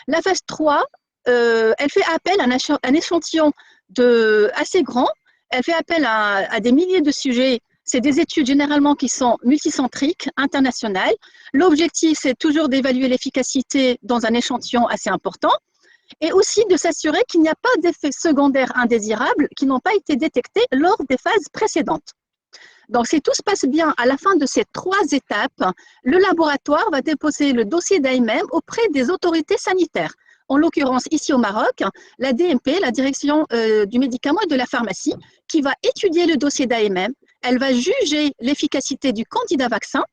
[SPEAKER 4] La phase 3, elle fait appel à un échantillon assez grand. Elle fait appel à des milliers de sujets. C'est des études généralement qui sont multicentriques, internationales. L'objectif, c'est toujours d'évaluer l'efficacité dans un échantillon assez important et aussi de s'assurer qu'il n'y a pas d'effets secondaires indésirables qui n'ont pas été détectés lors des phases précédentes. Donc, si tout se passe bien, à la fin de ces 3 étapes, le laboratoire va déposer le dossier d'AMM auprès des autorités sanitaires. En l'occurrence, ici au Maroc, la DMP, la direction du médicament et de la pharmacie, qui va étudier le dossier d'AMM. Elle va juger l'efficacité du candidat vaccin,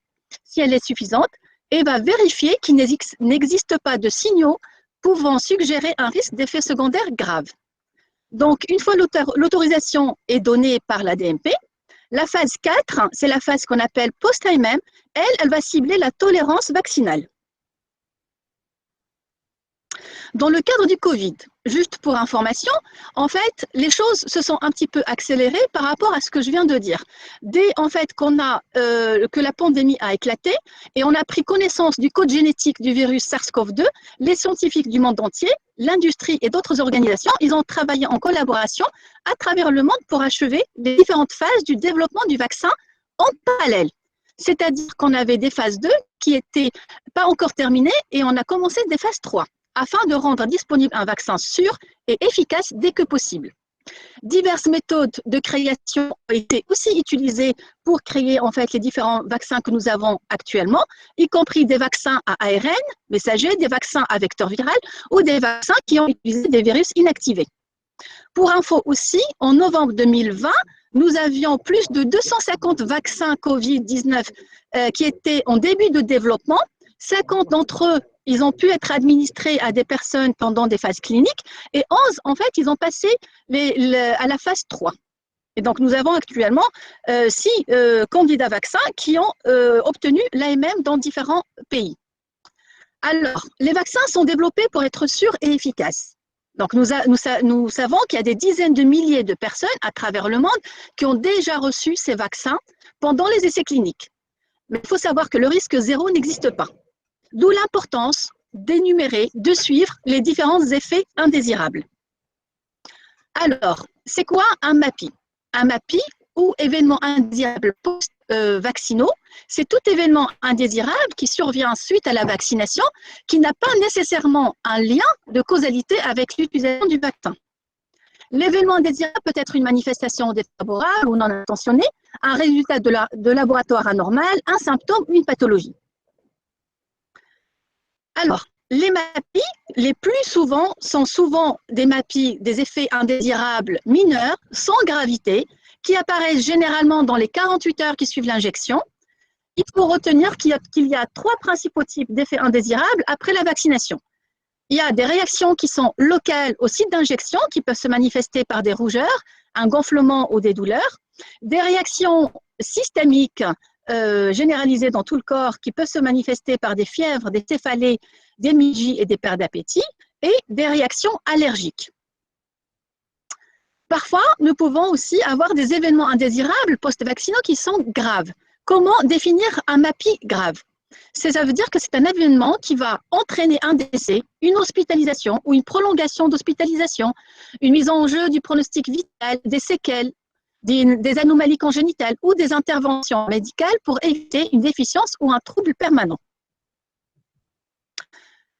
[SPEAKER 4] si elle est suffisante, et va vérifier qu'il n'existe pas de signaux pouvant suggérer un risque d'effet secondaire grave. Donc, une fois l'autorisation est donnée par la DMP, la phase 4, c'est la phase qu'on appelle post-AMM. Elle va cibler la tolérance vaccinale. Dans le cadre du Covid, juste pour information, en fait, les choses se sont un petit peu accélérées par rapport à ce que je viens de dire. Dès en fait que la pandémie a éclaté et on a pris connaissance du code génétique du virus SARS-CoV-2, les scientifiques du monde entier, l'industrie et d'autres organisations, ils ont travaillé en collaboration à travers le monde pour achever les différentes phases du développement du vaccin en parallèle. C'est-à-dire qu'on avait des phases 2 qui n'étaient pas encore terminées et on a commencé des phases 3. Afin de rendre disponible un vaccin sûr et efficace dès que possible. Diverses méthodes de création ont été aussi utilisées pour créer en fait les différents vaccins que nous avons actuellement, y compris des vaccins à ARN messager, des vaccins à vecteur viral ou des vaccins qui ont utilisé des virus inactivés. Pour info aussi, en novembre 2020, nous avions plus de 250 vaccins Covid-19 qui étaient en début de développement. 50 d'entre eux, ils ont pu être administrés à des personnes pendant des phases cliniques et 11, en fait, ils ont passé à la phase 3. Et donc, nous avons actuellement 6 candidats vaccins qui ont obtenu l'AMM dans différents pays. Alors, les vaccins sont développés pour être sûrs et efficaces. Donc, nous savons qu'il y a des dizaines de milliers de personnes à travers le monde qui ont déjà reçu ces vaccins pendant les essais cliniques. Mais il faut savoir que le risque zéro n'existe pas. D'où l'importance d'énumérer, de suivre les différents effets indésirables. Alors, c'est quoi un MAPI? Un MAPI ou événement indésirable post-vaccinaux, c'est tout événement indésirable qui survient suite à la vaccination qui n'a pas nécessairement un lien de causalité avec l'utilisation du vaccin. L'événement indésirable peut être une manifestation défavorable ou non intentionnée, un résultat de laboratoire anormal, un symptôme ou une pathologie. Alors, les MAPI, les plus souvent, sont souvent des MAPI, des effets indésirables mineurs, sans gravité, qui apparaissent généralement dans les 48 heures qui suivent l'injection. Il faut retenir qu'il y a 3 principaux types d'effets indésirables après la vaccination. Il y a des réactions qui sont locales au site d'injection, qui peuvent se manifester par des rougeurs, un gonflement ou des douleurs, des réactions systémiques généralisées dans tout le corps qui peuvent se manifester par des fièvres, des céphalées, des myalgies et des pertes d'appétit, et des réactions allergiques. Parfois, nous pouvons aussi avoir des événements indésirables post-vaccinaux qui sont graves. Comment définir un MAPI grave? Ça veut dire que c'est un événement qui va entraîner un décès, une hospitalisation ou une prolongation d'hospitalisation, une mise en jeu du pronostic vital, des séquelles, des anomalies congénitales ou des interventions médicales pour éviter une déficience ou un trouble permanent.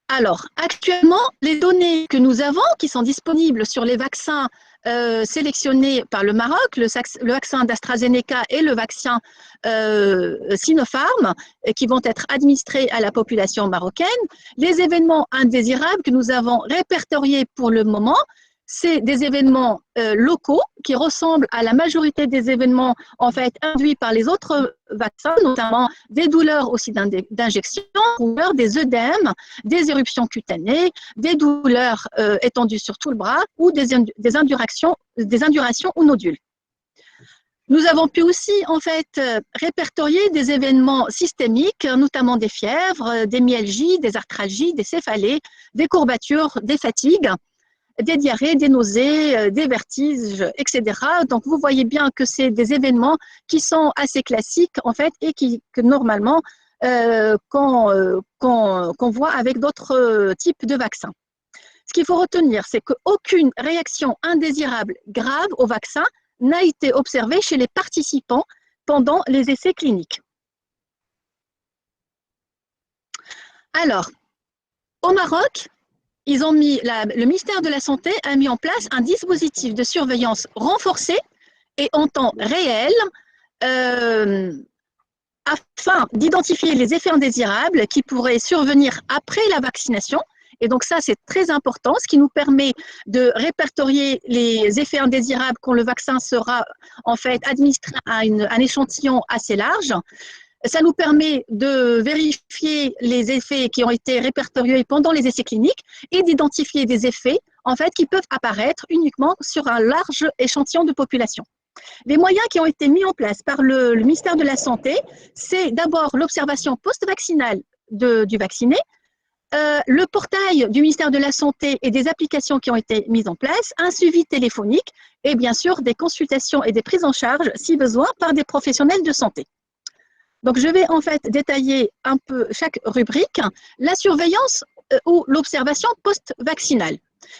[SPEAKER 4] Alors, actuellement, les données que nous avons, qui sont disponibles sur les vaccins sélectionnés par le Maroc, le vaccin d'AstraZeneca et le vaccin Sinopharm, qui vont être administrés à la population marocaine, les événements indésirables que nous avons répertoriés pour le moment, c'est des événements locaux qui ressemblent à la majorité des événements en fait induits par les autres vaccins, notamment des douleurs aussi d'injection, des œdèmes, des éruptions cutanées, des douleurs étendues sur tout le bras ou des indurations ou nodules. Nous avons pu aussi en fait répertorier des événements systémiques, notamment des fièvres, des myalgies, des arthralgies, des céphalées, des courbatures, des fatigues, des diarrhées, des nausées, des vertiges, etc. Donc, vous voyez bien que c'est des événements qui sont assez classiques, en fait, et que normalement, qu'on voit avec d'autres types de vaccins. Ce qu'il faut retenir, c'est qu'aucune réaction indésirable grave au vaccin n'a été observée chez les participants pendant les essais cliniques. Alors, au Maroc, le ministère de la Santé a mis en place un dispositif de surveillance renforcé et en temps réel afin d'identifier les effets indésirables qui pourraient survenir après la vaccination. Et donc ça, c'est très important, ce qui nous permet de répertorier les effets indésirables quand le vaccin sera en fait administré à un échantillon assez large. Ça nous permet de vérifier les effets qui ont été répertoriés pendant les essais cliniques et d'identifier des effets en fait, qui peuvent apparaître uniquement sur un large échantillon de population. Les moyens qui ont été mis en place par le ministère de la Santé, c'est d'abord l'observation post-vaccinale du vacciné, le portail du ministère de la Santé et des applications qui ont été mises en place, un suivi téléphonique et bien sûr des consultations et des prises en charge, si besoin, par des professionnels de santé. Donc, je vais en fait détailler un peu chaque rubrique. La surveillance ou l'observation post-vaccinale.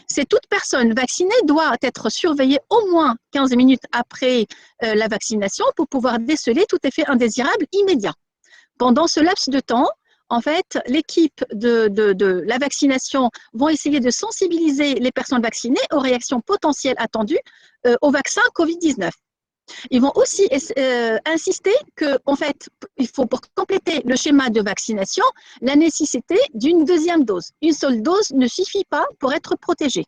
[SPEAKER 4] C'est toute personne vaccinée doit être surveillée au moins 15 minutes après la vaccination pour pouvoir déceler tout effet indésirable immédiat. Pendant ce laps de temps, en fait, l'équipe de la vaccination vont essayer de sensibiliser les personnes vaccinées aux réactions potentielles attendues au vaccin COVID-19. Ils vont aussi insister qu'en fait, il faut pour compléter le schéma de vaccination, la nécessité d'une deuxième dose. Une seule dose ne suffit pas pour être protégé.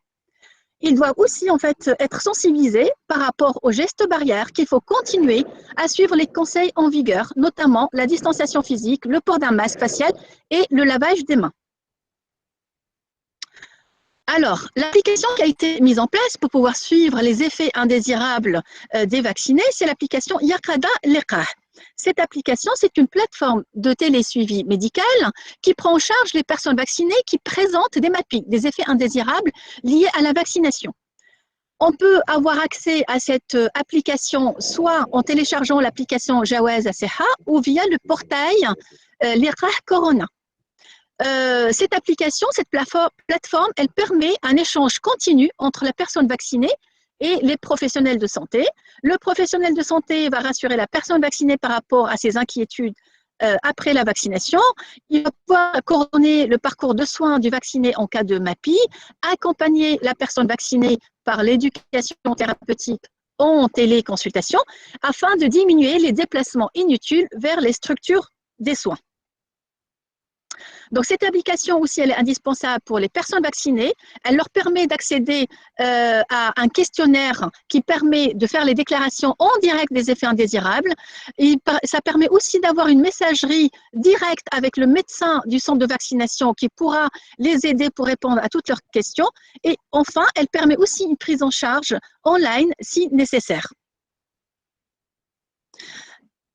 [SPEAKER 4] Ils doivent aussi en fait être sensibilisés par rapport aux gestes barrières qu'il faut continuer à suivre les conseils en vigueur, notamment la distanciation physique, le port d'un masque facial et le lavage des mains. Alors, l'application qui a été mise en place pour pouvoir suivre les effets indésirables des vaccinés, c'est l'application Yaqada Liqah. Cette application, c'est une plateforme de télésuivi médical qui prend en charge les personnes vaccinées qui présentent des MAPI, des effets indésirables liés à la vaccination. On peut avoir accès à cette application soit en téléchargeant l'application Jawaz Aseha ou via le portail Liqah Corona. Cette application, cette plateforme, elle permet un échange continu entre la personne vaccinée et les professionnels de santé. Le professionnel de santé va rassurer la personne vaccinée par rapport à ses inquiétudes après la vaccination. Il va pouvoir coordonner le parcours de soins du vacciné en cas de MAPI, accompagner la personne vaccinée par l'éducation thérapeutique en téléconsultation afin de diminuer les déplacements inutiles vers les structures des soins. Donc, cette application aussi, elle est indispensable pour les personnes vaccinées. Elle leur permet d'accéder à un questionnaire qui permet de faire les déclarations en direct des effets indésirables. Ça permet aussi d'avoir une messagerie directe avec le médecin du centre de vaccination qui pourra les aider pour répondre à toutes leurs questions. Et enfin, elle permet aussi une prise en charge online si nécessaire.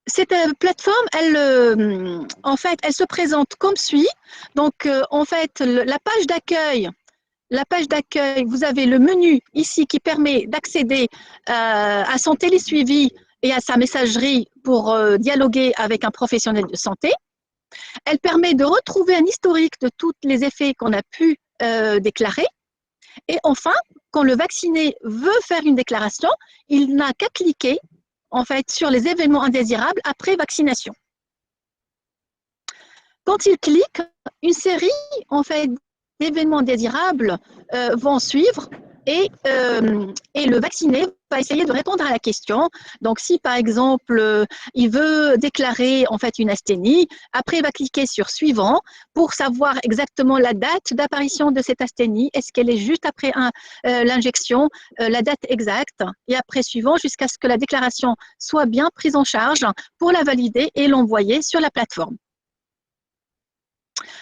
[SPEAKER 4] Cette plateforme, en fait, elle se présente comme suit. Donc, en fait, la page d'accueil, vous avez le menu ici qui permet d'accéder à son télésuivi et à sa messagerie pour dialoguer avec un professionnel de santé. Elle permet de retrouver un historique de tous les effets qu'on a pu déclarer. Et enfin, quand le vacciné veut faire une déclaration, il n'a qu'à cliquer en fait, sur les événements indésirables après vaccination. Quand il clique, une série en fait, d'événements indésirables vont suivre et le vacciné va essayer de répondre à la question. Donc, si par exemple, il veut déclarer en fait une asthénie, après il va cliquer sur suivant pour savoir exactement la date d'apparition de cette asthénie. Est-ce qu'elle est juste après l'injection, la date exacte, et après suivant jusqu'à ce que la déclaration soit bien prise en charge pour la valider et l'envoyer sur la plateforme.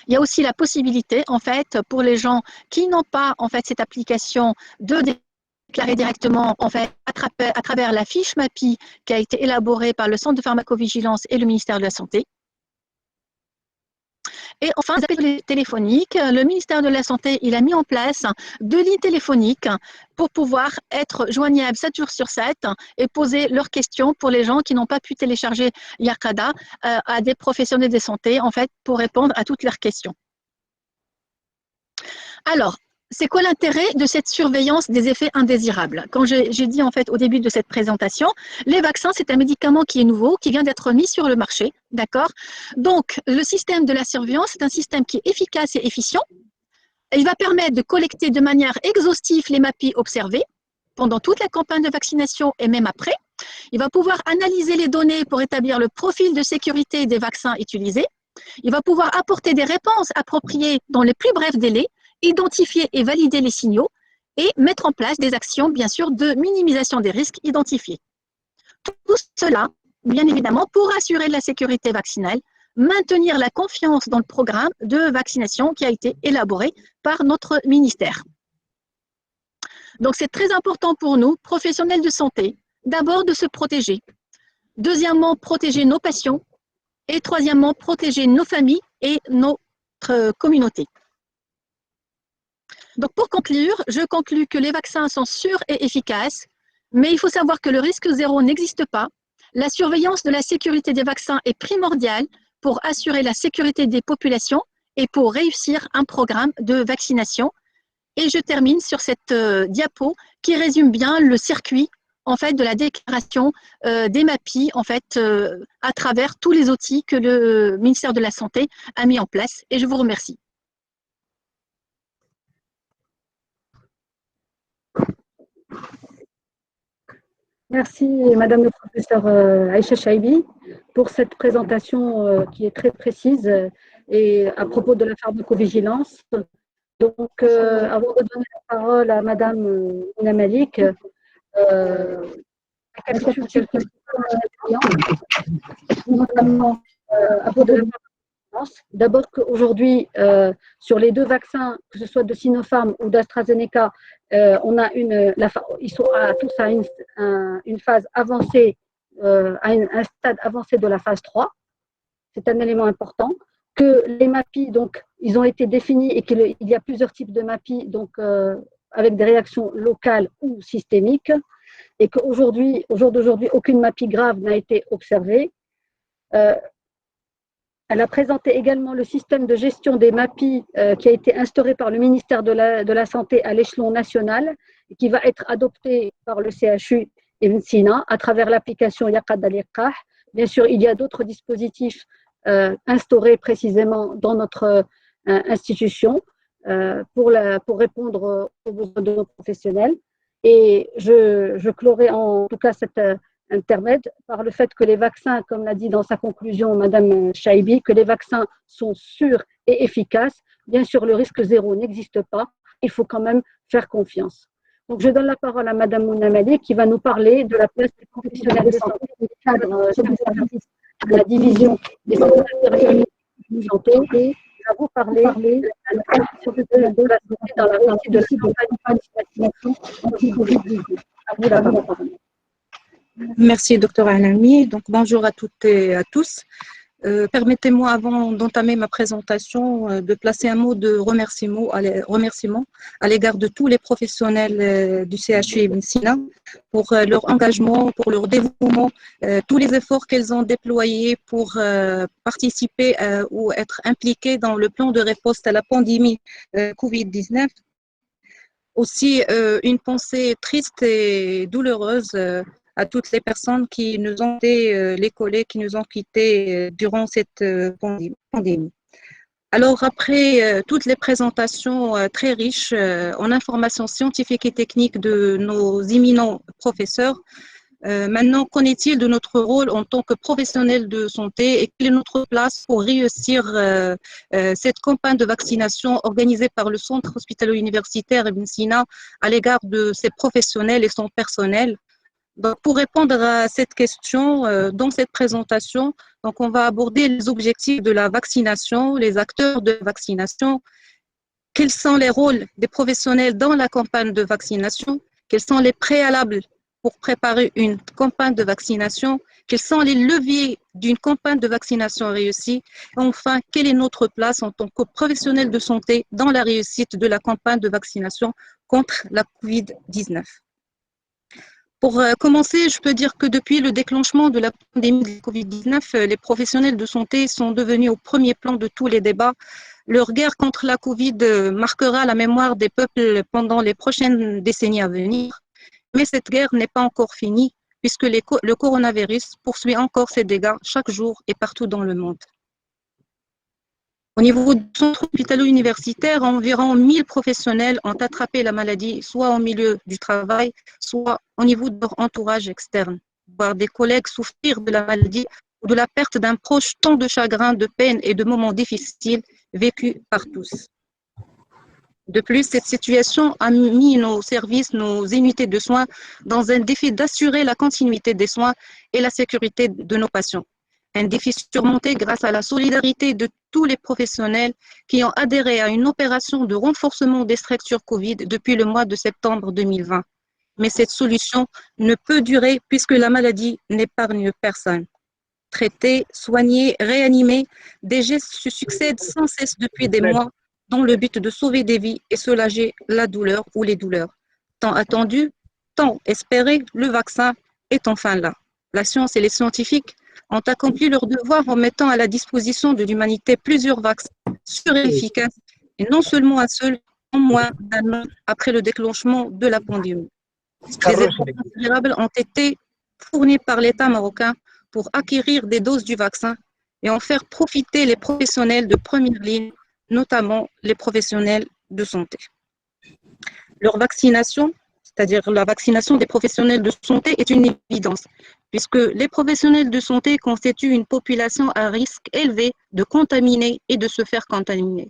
[SPEAKER 4] Il y a aussi la possibilité, en fait, pour les gens qui n'ont pas, en fait, cette application de déclarer directement, en fait, à travers la fiche MAPI qui a été élaborée par le Centre de pharmacovigilance et le ministère de la Santé. Et enfin, les appels téléphoniques. Le ministère de la Santé, il a mis en place 2 lignes téléphoniques pour pouvoir être joignables 7 jours sur 7 et poser leurs questions pour les gens qui n'ont pas pu télécharger Yarkada à des professionnels de santé, en fait, pour répondre à toutes leurs questions. Alors, c'est quoi l'intérêt de cette surveillance des effets indésirables? Quand j'ai dit en fait au début de cette présentation, les vaccins, c'est un médicament qui est nouveau, qui vient d'être mis sur le marché, d'accord? Donc, le système de la surveillance, c'est un système qui est efficace et efficient. Il va permettre de collecter de manière exhaustive les MAPI observés pendant toute la campagne de vaccination et même après. Il va pouvoir analyser les données pour établir le profil de sécurité des vaccins utilisés. Il va pouvoir apporter des réponses appropriées dans les plus brefs délais, identifier et valider les signaux et mettre en place des actions, bien sûr, de minimisation des risques identifiés. Tout cela, bien évidemment, pour assurer la sécurité vaccinale, maintenir la confiance dans le programme de vaccination qui a été élaboré par notre ministère. Donc, c'est très important pour nous, professionnels de santé, d'abord de se protéger. Deuxièmement, protéger nos patients. Et troisièmement, protéger nos familles et notre communauté. Donc, pour conclure, je conclus que les vaccins sont sûrs et efficaces, mais il faut savoir que le risque zéro n'existe pas. La surveillance de la sécurité des vaccins est primordiale pour assurer la sécurité des populations et pour réussir un programme de vaccination. Et je termine sur cette diapo qui résume bien le circuit en fait de la déclaration des MAPI en fait à travers tous les outils que le ministère de la Santé a mis en place. Et je vous remercie.
[SPEAKER 2] Merci, Madame le professeur Aïcha Chaibi, pour cette présentation qui est très précise et à propos de la pharmacovigilance. Donc, avant de donner la parole à Madame Mouna Malik, notamment à propos de la pharmacovigilance. D'abord qu'aujourd'hui, sur les 2 vaccins, que ce soit de Sinopharm ou d'AstraZeneca, ils sont tous à une phase avancée, à un stade avancé de la phase 3. C'est un élément important. Que les MAPI, donc, ils ont été définis et qu'il y a plusieurs types de MAPI, donc, avec des réactions locales ou systémiques, et qu'aujourd'hui, au jour d'aujourd'hui, aucune MAPI grave n'a été observée. Elle a présenté également le système de gestion des MAPI qui a été instauré par le ministère de la Santé à l'échelon national et qui va être adopté par le CHU Ibn Sina à travers l'application Yarkada Liqah. Bien sûr, il y a d'autres dispositifs instaurés précisément dans notre institution pour répondre aux besoins de nos professionnels. Et je clorai en tout cas cet intermède par le fait que les vaccins, comme l'a dit dans sa conclusion Madame Chaibi, que les vaccins sont sûrs et efficaces. Bien sûr, le risque zéro n'existe pas. Il faut quand même faire confiance. Donc, je donne la parole à Madame Mouna Malik qui va nous parler de la place des professionnels de santé dans le cadre de la division des centres de santé et va vous parler de la santé dans la réussite de la vaccination anti-Covid-19. À vous la parole.
[SPEAKER 5] Merci, Dr Anami. Donc, bonjour à toutes et à tous. Permettez-moi, avant d'entamer ma présentation, de placer un mot de remerciement à l'égard de tous les professionnels du CHU Ibn Sina pour leur engagement, pour leur dévouement, tous les efforts qu'ils ont déployés pour participer ou être impliqués dans le plan de riposte à la pandémie Covid-19. Aussi, une pensée triste et douloureuse à toutes les personnes qui nous ont été les collègues qui nous ont quittés durant cette pandémie. Alors, après toutes les présentations très riches en informations scientifiques et techniques de nos éminents professeurs, maintenant, qu'en est-il de notre rôle en tant que professionnels de santé et quelle est notre place pour réussir cette campagne de vaccination organisée par le Centre hospitalo-universitaire Ibn Sina à l'égard de ses professionnels et son personnel? Donc, pour répondre à cette question, dans cette présentation, donc on va aborder les objectifs de la vaccination, les acteurs de vaccination, quels sont les rôles des professionnels dans la campagne de vaccination, quels sont les préalables pour préparer une campagne de vaccination? Quels sont les leviers d'une campagne de vaccination réussie? Enfin, quelle est notre place en tant que professionnels de santé dans la réussite de la campagne de vaccination contre la COVID-19? Pour commencer, je peux dire que depuis le déclenchement de la pandémie de COVID-19, les professionnels de santé sont devenus au premier plan de tous les débats. Leur guerre contre la COVID marquera la mémoire des peuples pendant les prochaines décennies à venir. Mais cette guerre n'est pas encore finie, puisque le coronavirus poursuit encore ses dégâts chaque jour et partout dans le monde. Au niveau du centre hospitalo-universitaire, environ 1000 professionnels ont attrapé la maladie, soit au milieu du travail, soit au niveau de leur entourage externe. Voir des collègues souffrir de la maladie ou de la perte d'un proche, tant de chagrin, de peine et de moments difficiles vécus par tous. De plus, cette situation a mis nos services, nos unités de soins dans un défi d'assurer la continuité des soins et la sécurité de nos patients. Un défi surmonté grâce à la solidarité de tous les professionnels qui ont adhéré à une opération de renforcement des structures COVID depuis le mois de septembre 2020. Mais cette solution ne peut durer puisque la maladie n'épargne personne. Traiter, soigner, réanimer, des gestes se succèdent sans cesse depuis des mois dans le but de sauver des vies et soulager la douleur ou les douleurs. Tant attendu, tant espéré, le vaccin est enfin là. La science et les scientifiques ont accompli leur devoir en mettant à la disposition de l'humanité plusieurs vaccins sûrs et efficaces, et non seulement un seul, en moins d'un an après le déclenchement de la pandémie. Des efforts considérables ont été fournis par l'État marocain pour acquérir des doses du vaccin et en faire profiter les professionnels de première ligne, notamment les professionnels de santé. Leur vaccination, c'est-à-dire la vaccination des professionnels de santé, est une évidence, puisque les professionnels de santé constituent une population à risque élevé de contaminer et de se faire contaminer.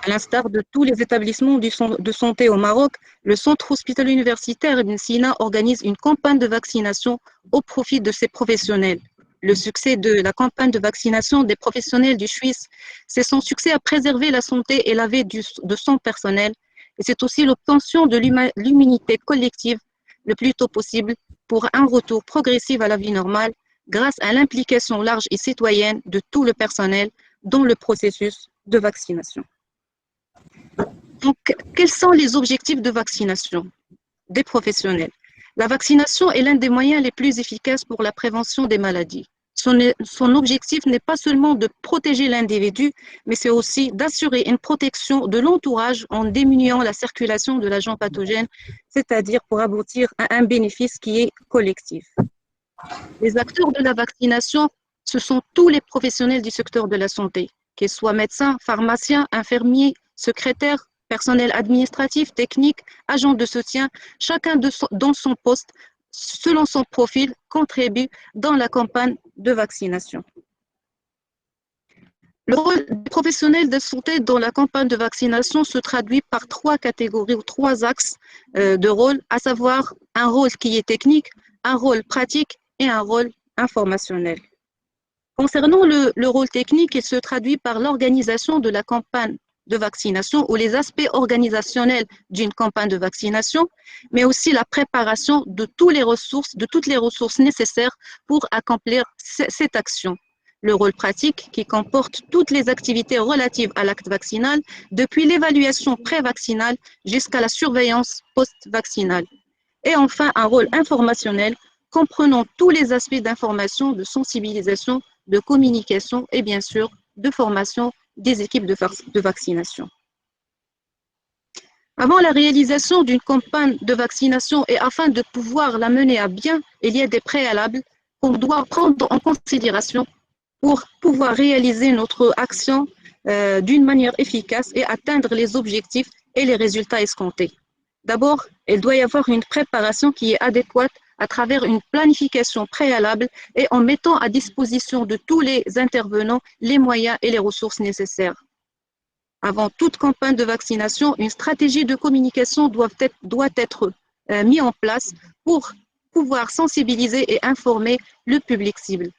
[SPEAKER 5] À l'instar de tous les établissements de santé au Maroc, le centre hospitalo-universitaire Ibn Sina organise une campagne de vaccination au profit de ses professionnels. Le succès de la campagne de vaccination des professionnels du Suisse, c'est son succès à préserver la santé et la vie de son personnel, et c'est aussi l'obtention de l'immunité collective le plus tôt possible pour un retour progressif à la vie normale grâce à l'implication large et citoyenne de tout le personnel dans le processus de vaccination. Donc, quels sont les objectifs de vaccination des professionnels? La vaccination est l'un des moyens les plus efficaces pour la prévention des maladies. Son objectif n'est pas seulement de protéger l'individu, mais c'est aussi d'assurer une protection de l'entourage en diminuant la circulation de l'agent pathogène, c'est-à-dire pour aboutir à un bénéfice qui est collectif. Les acteurs de la vaccination, ce sont tous les professionnels du secteur de la santé, qu'ils soient médecins, pharmaciens, infirmiers, secrétaires, personnel administratif, technique, agents de soutien, chacun dans son poste, selon son profil, contribue dans la campagne de vaccination. Le rôle des professionnels de santé dans la campagne de vaccination se traduit par 3 catégories ou 3 axes de rôle, à savoir un rôle qui est technique, un rôle pratique et un rôle informationnel. Concernant le rôle technique, il se traduit par l'organisation de la campagne de vaccination ou les aspects organisationnels d'une campagne de vaccination, mais aussi la préparation de toutes les ressources nécessaires pour accomplir cette action. Le rôle pratique qui comporte toutes les activités relatives à l'acte vaccinal, depuis l'évaluation pré-vaccinale jusqu'à la surveillance post-vaccinale. Et enfin, un rôle informationnel comprenant tous les aspects d'information, de sensibilisation, de communication et bien sûr de formation des équipes de vaccination. Avant la réalisation d'une campagne de vaccination et afin de pouvoir la mener à bien, il y a des préalables qu'on doit prendre en considération pour pouvoir réaliser notre action d'une manière efficace et atteindre les objectifs et les résultats escomptés. D'abord, il doit y avoir une préparation qui est adéquate à travers une planification préalable et en mettant à disposition de tous les intervenants les moyens et les ressources nécessaires. Avant toute campagne de vaccination, une stratégie de communication doit être mise en place pour pouvoir sensibiliser et informer le public cible.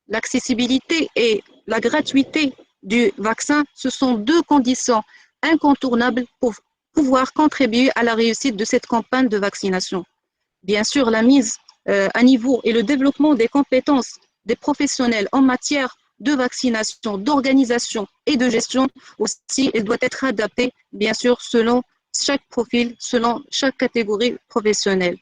[SPEAKER 5] L'accessibilité et la gratuité du vaccin, ce sont 2 conditions incontournables pour pouvoir contribuer à la réussite de cette campagne de vaccination. bien sûr, la mise à niveau et le développement des compétences des professionnels en matière de vaccination, d'organisation et de gestion aussi, il doit être adapté, bien sûr, selon chaque profil, selon chaque catégorie professionnelle.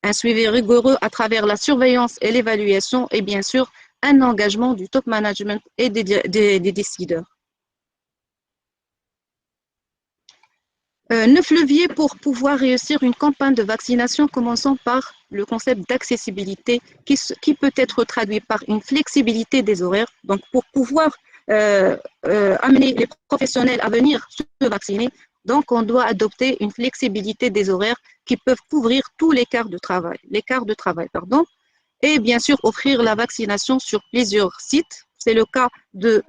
[SPEAKER 5] Un suivi rigoureux à travers la surveillance et l'évaluation et bien sûr un engagement du top management et des décideurs. 9 leviers pour pouvoir réussir une campagne de vaccination, commençant par le concept d'accessibilité qui peut être traduit par une flexibilité des horaires. Donc, pour pouvoir amener les professionnels à venir se vacciner, donc on doit adopter une flexibilité des horaires qui peuvent couvrir tous les quarts de travail, et bien sûr offrir la vaccination sur plusieurs sites. C'est le cas de